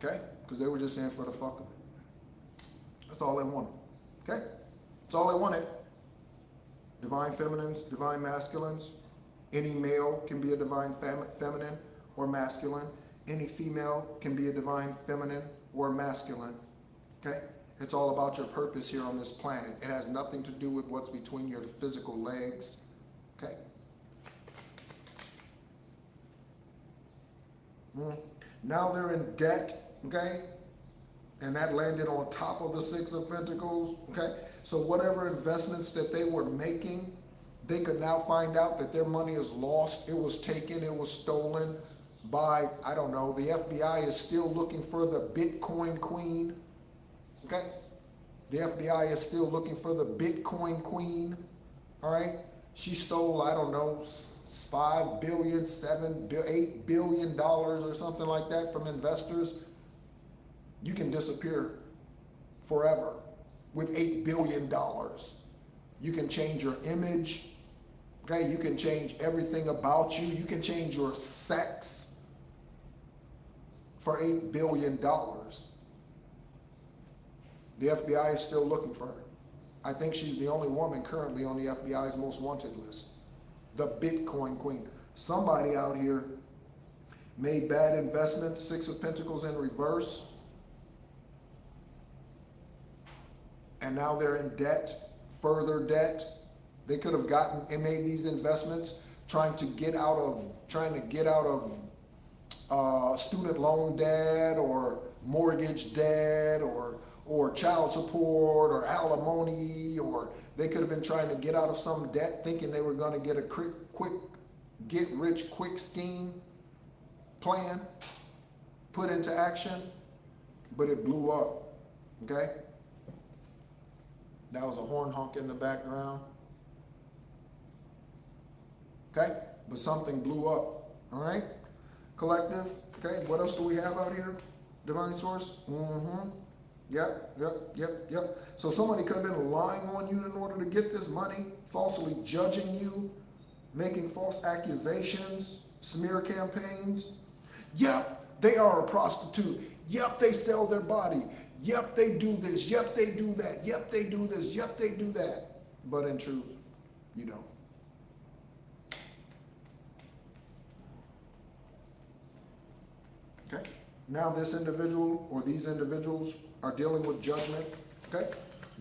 Okay? Because they were just in for the fuck of it. That's all they wanted. Okay? That's all they wanted. Divine feminines, divine masculines. Any male can be a divine feminine or masculine. Any female can be a divine feminine or masculine. Okay? It's all about your purpose here on this planet. It has nothing to do with what's between your physical legs. Okay? Now they're in debt. Okay? And that landed on top of the 6 of Pentacles. Okay? So whatever investments that they were making, they could now find out that their money is lost. It was taken. It was stolen by, I don't know, the FBI is still looking for the Bitcoin queen. Okay? The FBI is still looking for the Bitcoin queen. All right? She stole, I don't know, $5 billion, $8 billion or something like that from investors. You can disappear forever with $8 billion. You can change your image. Okay? You can change everything about you. You can change your sex for $8 billion. The FBI is still looking for her. I think she's the only woman currently on the FBI's most wanted list. The Bitcoin queen. Somebody out here made bad investments, 6 of Pentacles in reverse. And now they're in debt, further debt. They could have gotten and made these investments trying to get out of student loan debt or mortgage debt or child support or alimony, or they could have been trying to get out of some debt thinking they were going to get a quick get rich quick scheme plan put into action, but it blew up. Okay? That was a horn honk in the background. Okay? But something blew up. All right? Collective. Okay? What else do we have out here? Divine source? Yep. So somebody could have been lying on you in order to get this money, falsely judging you, making false accusations, smear campaigns. Yep, they are a prostitute. Yep, they sell their body. Yep, they do this. Yep, they do that. Yep, they do this. Yep, they do that. But in truth, you don't. Okay? Now this individual or these individuals are dealing with judgment. Okay?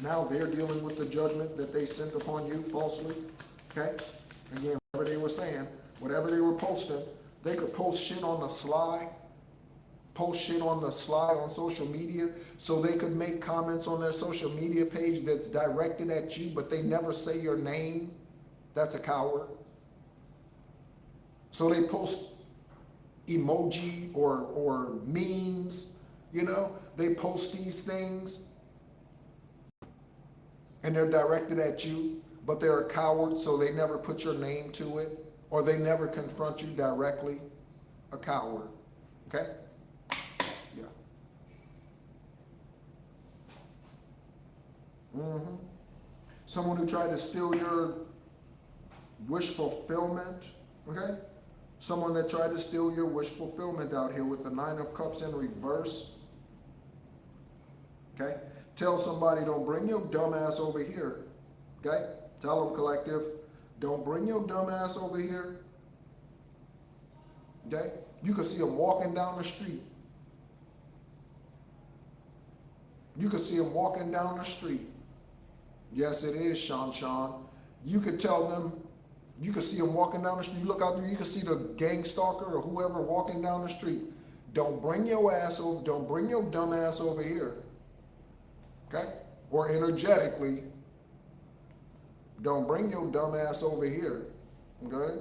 Now they're dealing with the judgment that they sent upon you falsely. Okay? Again, whatever they were saying, whatever they were posting, they could post shit on the sly, on social media, so they could make comments on their social media page that's directed at you, but they never say your name. That's a coward. So they post emoji or memes, you know, they post these things and they're directed at you, but they're a coward, so they never put your name to it, or they never confront you directly. a coward. Okay? Yeah. Someone who tried to steal your wish fulfillment. Okay? Someone that tried to steal your wish fulfillment out here with the Nine of Cups in reverse. Okay? Tell somebody, don't bring your dumb ass over here. Okay? Tell them, collective, don't bring your dumb ass over here. Okay? You can see them walking down the street. You can see them walking down the street. Yes, it is, Sean. You could tell them, you can see them walking down the street. You look out there, you can see the gang stalker or whoever walking down the street. Don't bring your ass over, don't bring your dumb ass over here. Okay? Or energetically, don't bring your dumb ass over here. Okay?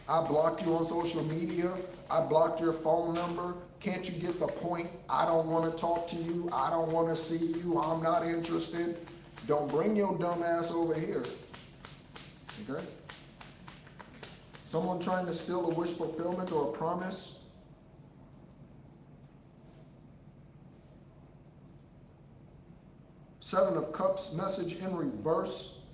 I blocked you on social media. I blocked your phone number. Can't you get the point? I don't want to talk to you. I don't want to see you. I'm not interested. Don't bring your dumb ass over here. Okay? Someone trying to steal a wish fulfillment or a promise. Seven of Cups message in reverse.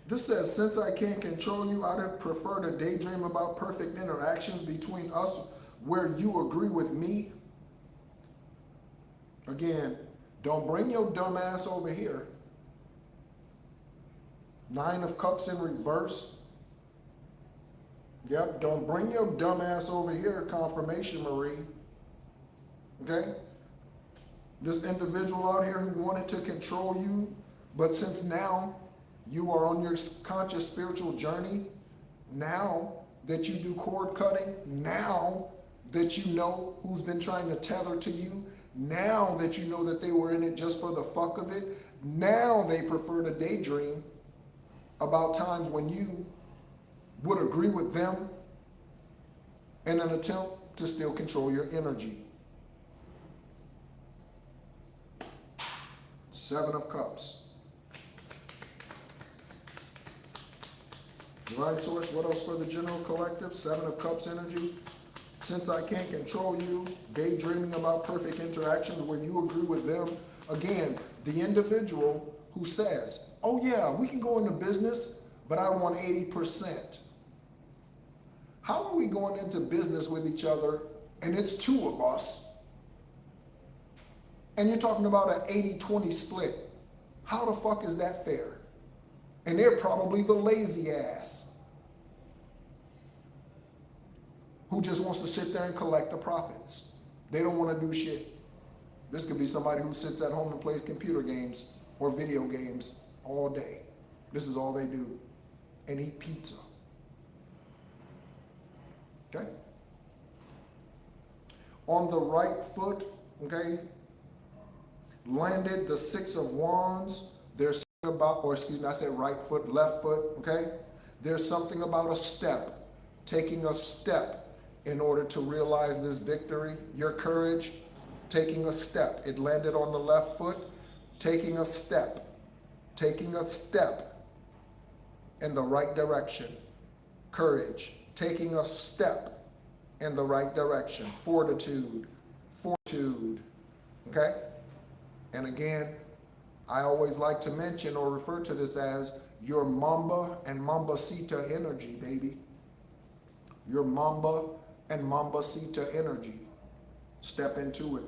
This says, since I can't control you, I'd prefer to daydream about perfect interactions between us where you agree with me. Again, don't bring your dumb ass over here. Nine of Cups in reverse. Yep, don't bring your dumb ass over here, confirmation, Marie. Okay? This individual out here who wanted to control you, but since now you are on your conscious spiritual journey, now that you do cord cutting, now that you know who's been trying to tether to you, now that you know that they were in it just for the fuck of it, now they prefer to daydream about times when you would agree with them in an attempt to still control your energy. Seven of Cups. Divine Source, what else for the general collective? Seven of Cups energy. Since I can't control you, daydreaming about perfect interactions where you agree with them. Again, the individual who says, oh yeah, we can go into business, but I want 80%. How are we going into business with each other and it's two of us and you're talking about an 80-20 split? How the fuck is that fair? And they're probably the lazy ass who just wants to sit there and collect the profits. They don't want to do shit. This could be somebody who sits at home and plays computer games or video games all day. This is all they do. And eat pizza. Okay? On the right foot, okay, landed the Six of Wands. There's something about, or excuse me, I said right foot, left foot, okay? There's something about a step, taking a step in order to realize this victory. Your courage, taking a step. It landed on the left foot, taking a step in the right direction. Courage, taking a step in the right direction. Fortitude, okay? And again, I always like to mention or refer to this as your Mamba and Mambacita energy, baby. Your Mamba and Mambacita energy. Step into it,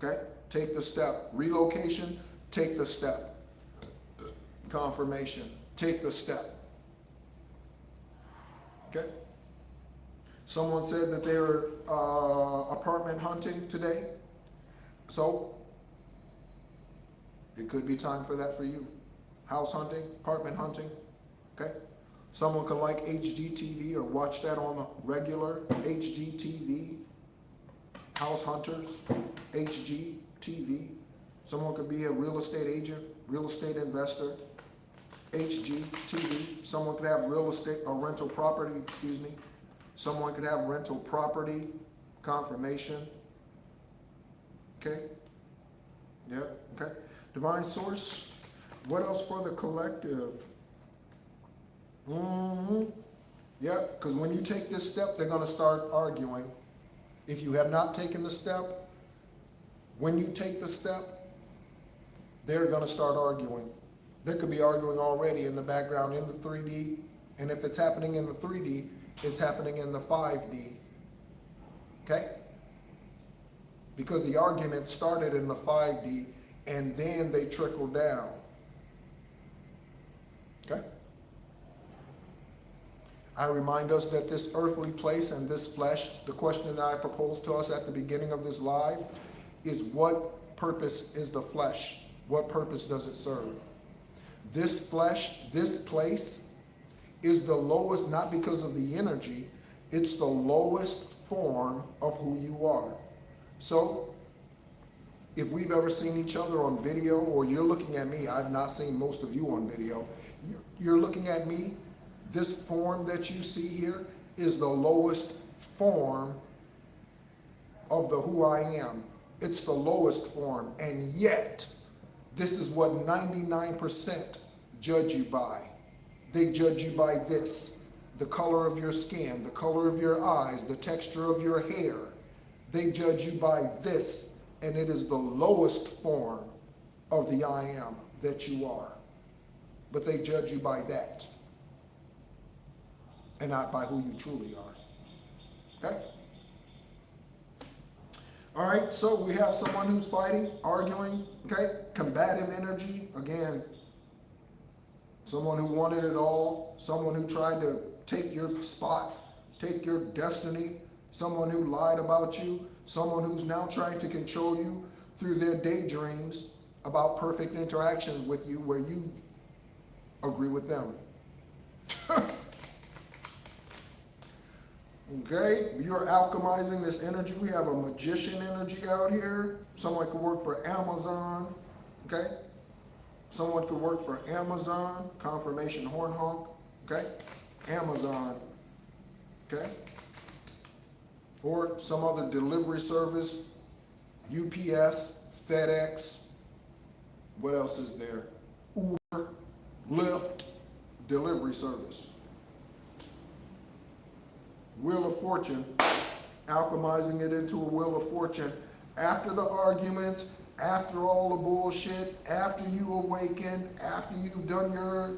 okay? Take the step. Relocation, take the step. Confirmation, take the step. Okay? Someone said that they were apartment hunting today. So, it could be time for that for you. House hunting, apartment hunting, okay? Someone could like HGTV or watch that on a regular HGTV. House hunters, HGTV. Someone could be a real estate agent, real estate investor, HGTV. Someone could have real estate or rental property, excuse me. Someone could have rental property, confirmation. Okay? Yeah, okay. Divine Source, what else for the collective? Mm-hmm. Yeah, because when you take this step, they're going to start arguing. If you have not taken the step, when you take the step, they're going to start arguing. They could be arguing already in the background in the 3D. And if it's happening in the 3D, it's happening in the 5D. Okay? Because the argument started in the 5D and then they trickled down. Okay? I remind us that this earthly place and this flesh, the question that I proposed to us at the beginning of this live, is what purpose is the flesh? What purpose does it serve? This flesh, this place, is the lowest, not because of the energy, it's the lowest form of who you are. So, if we've ever seen each other on video, or you're looking at me, I've not seen most of you on video, you're looking at me, this form that you see here is the lowest form of the who I am. It's the lowest form, and yet, this is what 99% judge you by. They judge you by this, the color of your skin, the color of your eyes, the texture of your hair. They judge you by this, and it is the lowest form of the I am that you are. But they judge you by that, and not by who you truly are. Okay? All right, so we have someone who's fighting, arguing, okay? Combative energy, again, someone who wanted it all, someone who tried to take your spot, take your destiny, someone who lied about you, someone who's now trying to control you through their daydreams about perfect interactions with you where you agree with them. Okay, you're alchemizing this energy. We have a magician energy out here. Someone could work for Amazon. Okay, someone could work for Amazon. Confirmation horn honk. Okay, Amazon. Okay, or some other delivery service. UPS, FedEx. What else is there? Uber, Lyft, delivery service. Wheel of Fortune, alchemizing it into a Wheel of Fortune. After the arguments, after all the bullshit, after you awaken, after you've done your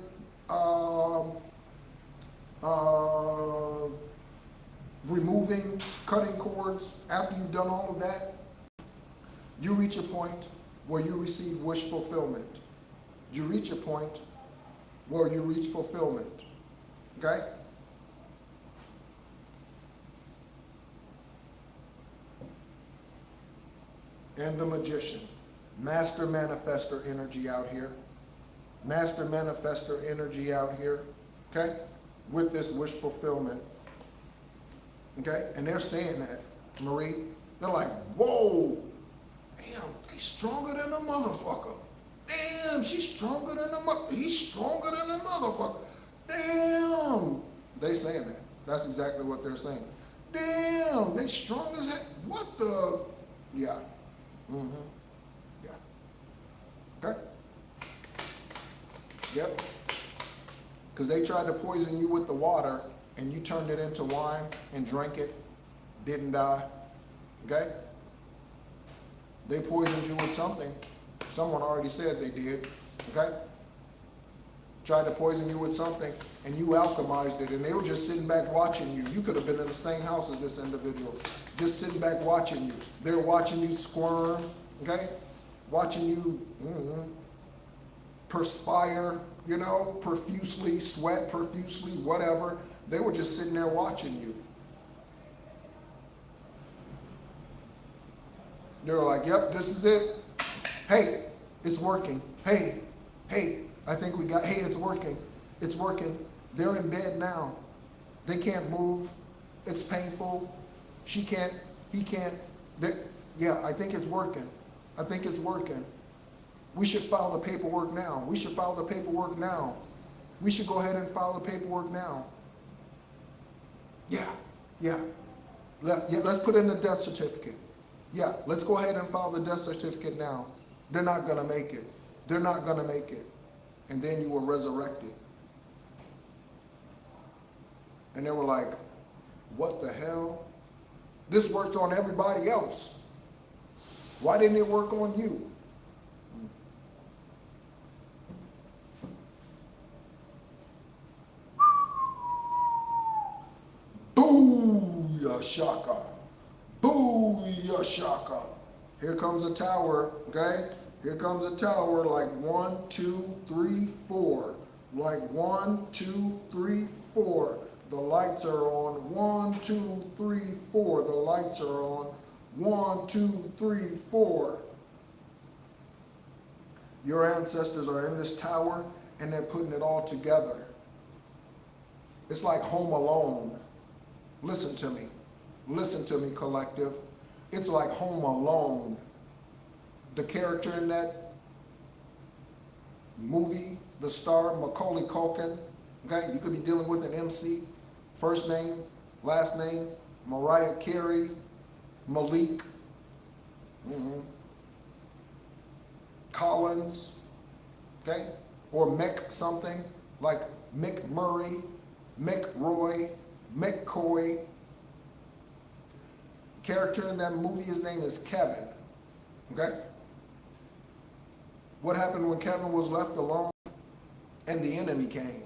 removing, cutting cords, after you've done all of that, you reach a point where you receive wish fulfillment. You reach a point where you reach fulfillment. Okay? And the magician, master manifester energy out here. Master manifester energy out here, okay? With this wish fulfillment, okay? And they're saying that, Marie. They're like, whoa, damn, he's stronger than a motherfucker. Damn, she's stronger than he's stronger than a motherfucker. Damn. They saying that. That's exactly what they're saying. Damn, they strong as heck. What the? Yeah. Mm-hmm. Yeah. Okay. Yep. Because they tried to poison you with the water and you turned it into wine and drank it, didn't die. Okay? They poisoned you with something. Someone already said they did. Okay? Tried to poison you with something and you alchemized it and they were just sitting back watching you. You could have been in the same house as this individual, just sitting back watching you. They're watching you squirm, okay? Watching you perspire, you know, profusely, sweat profusely, whatever. They were just sitting there watching you. They were like, yep, this is it. Hey, it's working. Hey, I think we got, hey, it's working. It's working. They're in bed now. They can't move. It's painful. She can't, he can't. Yeah, I think it's working. I think it's working. We should file the paperwork now. We should file the paperwork now. We should go ahead and file the paperwork now. Yeah. Let's put in the death certificate. Yeah, let's go ahead and file the death certificate now. They're not going to make it. They're not going to make it. And then you were resurrected. And they were like, what the hell? This worked on everybody else. Why didn't it work on you? Booyah shaka. Booyah shaka. Here comes a tower, okay? Here comes a tower, like 1, 2, 3, 4. Like 1, 2, 3, 4. The lights are on. 1, 2, 3, 4. The lights are on. 1, 2, 3, 4. Your ancestors are in this tower and they're putting it all together. It's like Home Alone. Listen to me. Listen to me, collective. It's like Home Alone. The character in that movie, the star, Macaulay Culkin, okay? You could be dealing with an MC, first name, last name, Mariah Carey, Malik, Collins, okay? Or Mick something, like Mick Murray, Mick Roy, McCoy. Character in that movie, his name is Kevin, okay? What happened when Kevin was left alone and the enemy came?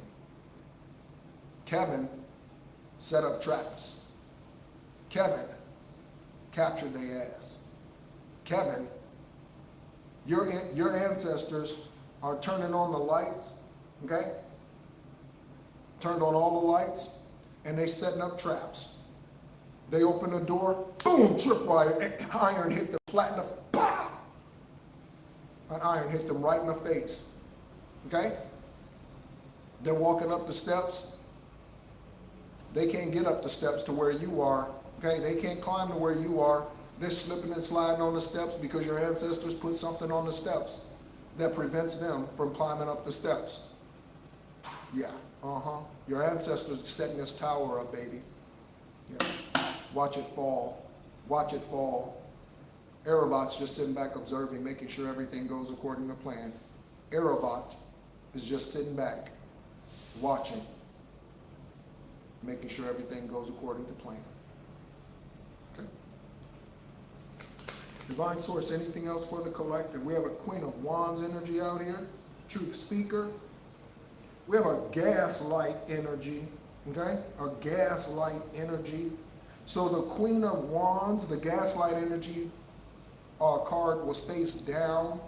Kevin set up traps. Kevin captured their ass. Kevin, your ancestors are turning on the lights, okay? Turned on all the lights, and they setting up traps. They open the door, boom, tripwire, iron hit them flat in the, pow! An iron hit them right in the face, okay? They're walking up the steps. They can't get up the steps to where you are, okay? They can't climb to where you are. They're slipping and sliding on the steps because your ancestors put something on the steps that prevents them from climbing up the steps. Yeah, Your ancestors setting this tower up, baby. Yeah. Watch it fall. Watch it fall. Aerobot's just sitting back observing, making sure everything goes according to plan. Aerobot is just sitting back, watching, making sure everything goes according to plan. Okay. Divine Source, anything else for the collective? We have a Queen of Wands energy out here, Truth Speaker. We have a gaslight energy, okay? A gaslight energy. So the Queen of Wands, the gaslight energy card was face down.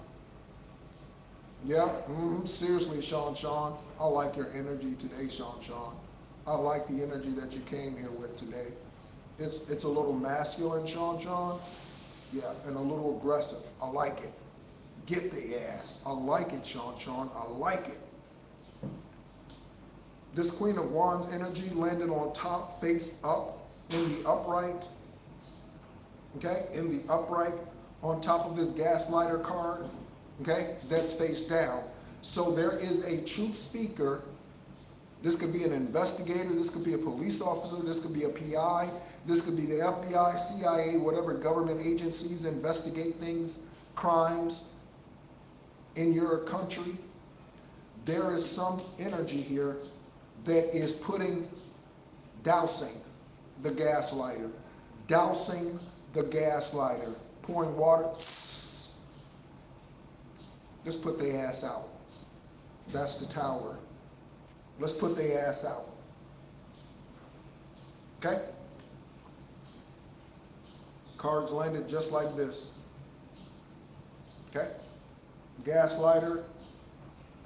Yeah, seriously, Sean. I like your energy today, Sean. I like the energy that you came here with today. It's a little masculine, Sean. Yeah, and a little aggressive. I like it. Get the ass. I like it, Sean. I like it. This Queen of Wands energy landed on top, face up, in the upright. Okay, in the upright, on top of this gaslighter card. Okay, that's face down. So there is a truth speaker. This could be an investigator, this could be a police officer, this could be a PI, this could be the FBI, CIA, whatever government agencies investigate things, crimes in your country. There is some energy here that is dousing the gaslighter, pouring water, just put their ass out. That's the tower. Let's put their ass out. Okay? Cards landed just like this. Okay? Gaslighter,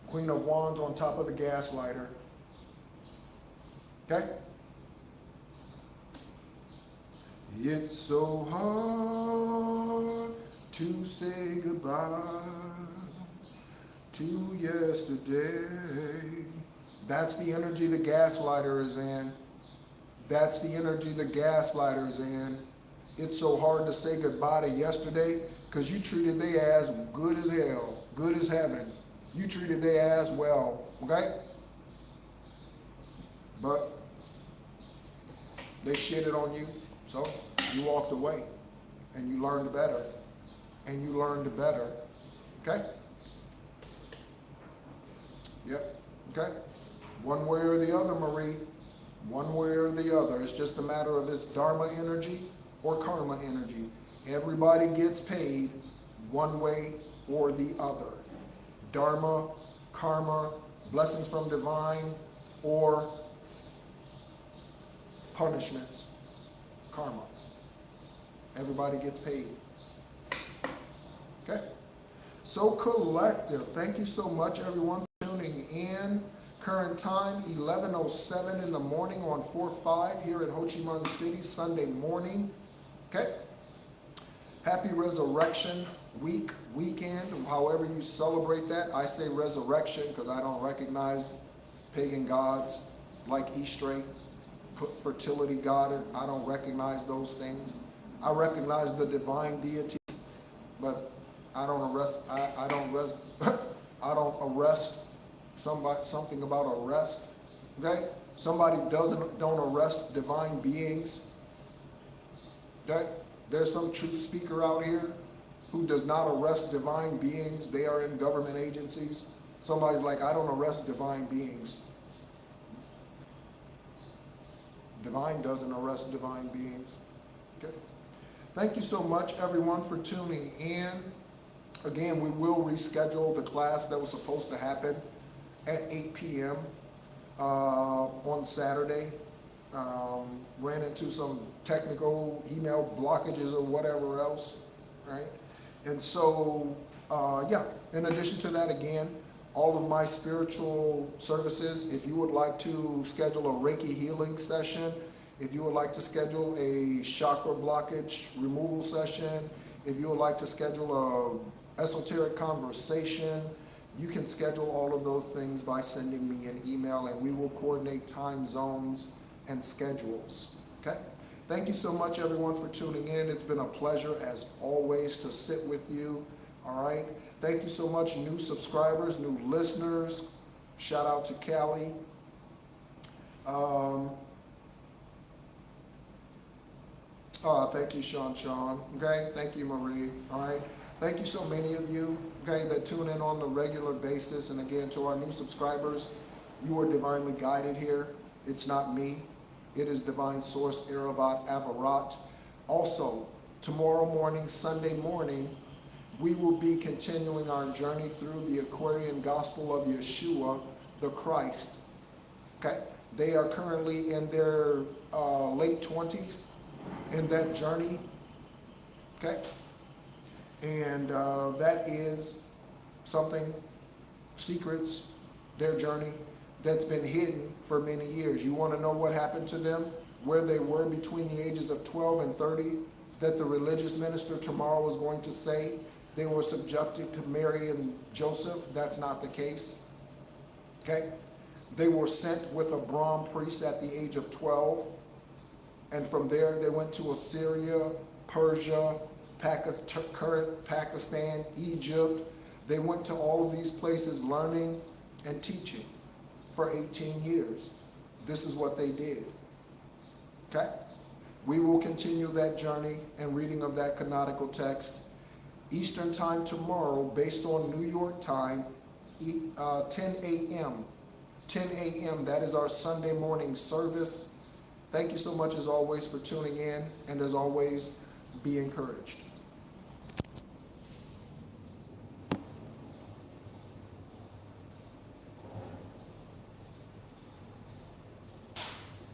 Queen of Wands on top of the gaslighter. Okay? It's so hard to say goodbye to yesterday. That's the energy the gaslighter is in. That's the energy the gaslighter is in. It's so hard to say goodbye to yesterday because you treated their ass good as hell, good as heaven. You treated their ass well, okay? But they shitted on you, so you walked away and you learned better. And you learned better, okay? Yep, okay? One way or the other, Marie. one way or the other. It's just a matter of it's dharma energy or karma energy. Everybody gets paid one way or the other. Dharma, karma, blessings from divine, or punishments, karma. Everybody gets paid. Okay? So collective. Thank you so much, everyone, for tuning in. Current time, 11:07 in the morning on 4/5 here in Ho Chi Minh City, Sunday morning. Okay? Happy Resurrection Week, weekend, however you celebrate that. I say resurrection because I don't recognize pagan gods like Easter, fertility god. I don't recognize those things. I recognize the divine deities, but I don't arrest. I don't arrest something about arrest. Okay, somebody don't arrest divine beings. Okay, there's some truth speaker out here who does not arrest divine beings. They are in government agencies. Somebody's like, I don't arrest divine beings. Divine doesn't arrest divine beings. Okay. Thank you so much, everyone, for tuning in. Again, we will reschedule the class that was supposed to happen at 8 p.m. On Saturday. Ran into some technical email blockages or whatever else, right? And so, in addition to that, again, all of my spiritual services, if you would like to schedule a Reiki healing session, if you would like to schedule a chakra blockage removal session, if you would like to schedule a esoteric conversation, you can schedule all of those things by sending me an email, and we will coordinate time zones and schedules. Okay? Thank you so much, everyone, for tuning in. It's been a pleasure, as always, to sit with you. All right? Thank you so much, new subscribers, new listeners. Shout out to Callie. Thank you, Sean. Okay? Thank you, Marie. All right? Thank you so many of you, okay, that tune in on a regular basis. And again, to our new subscribers, you are divinely guided here. It's not me. It is Divine Source, Eravat, Avarat. Also, tomorrow morning, Sunday morning, we will be continuing our journey through the Aquarian Gospel of Yeshua, the Christ. Okay? They are currently in their late 20s in that journey. Okay? And that is something, secrets, their journey, that's been hidden for many years. You want to know what happened to them, where they were between the ages of 12 and 30, that the religious minister tomorrow is going to say they were subjected to Mary and Joseph? That's not the case. Okay? They were sent with a Brahm priest at the age of 12, and from there they went to Assyria, Persia, current Pakistan, Egypt. They went to all of these places learning and teaching for 18 years. This is what they did. Okay? We will continue that journey and reading of that canonical text Eastern time tomorrow, based on New York time, 10 a.m. 10 a.m. That is our Sunday morning service. Thank you so much, as always, for tuning in. And as always, be encouraged.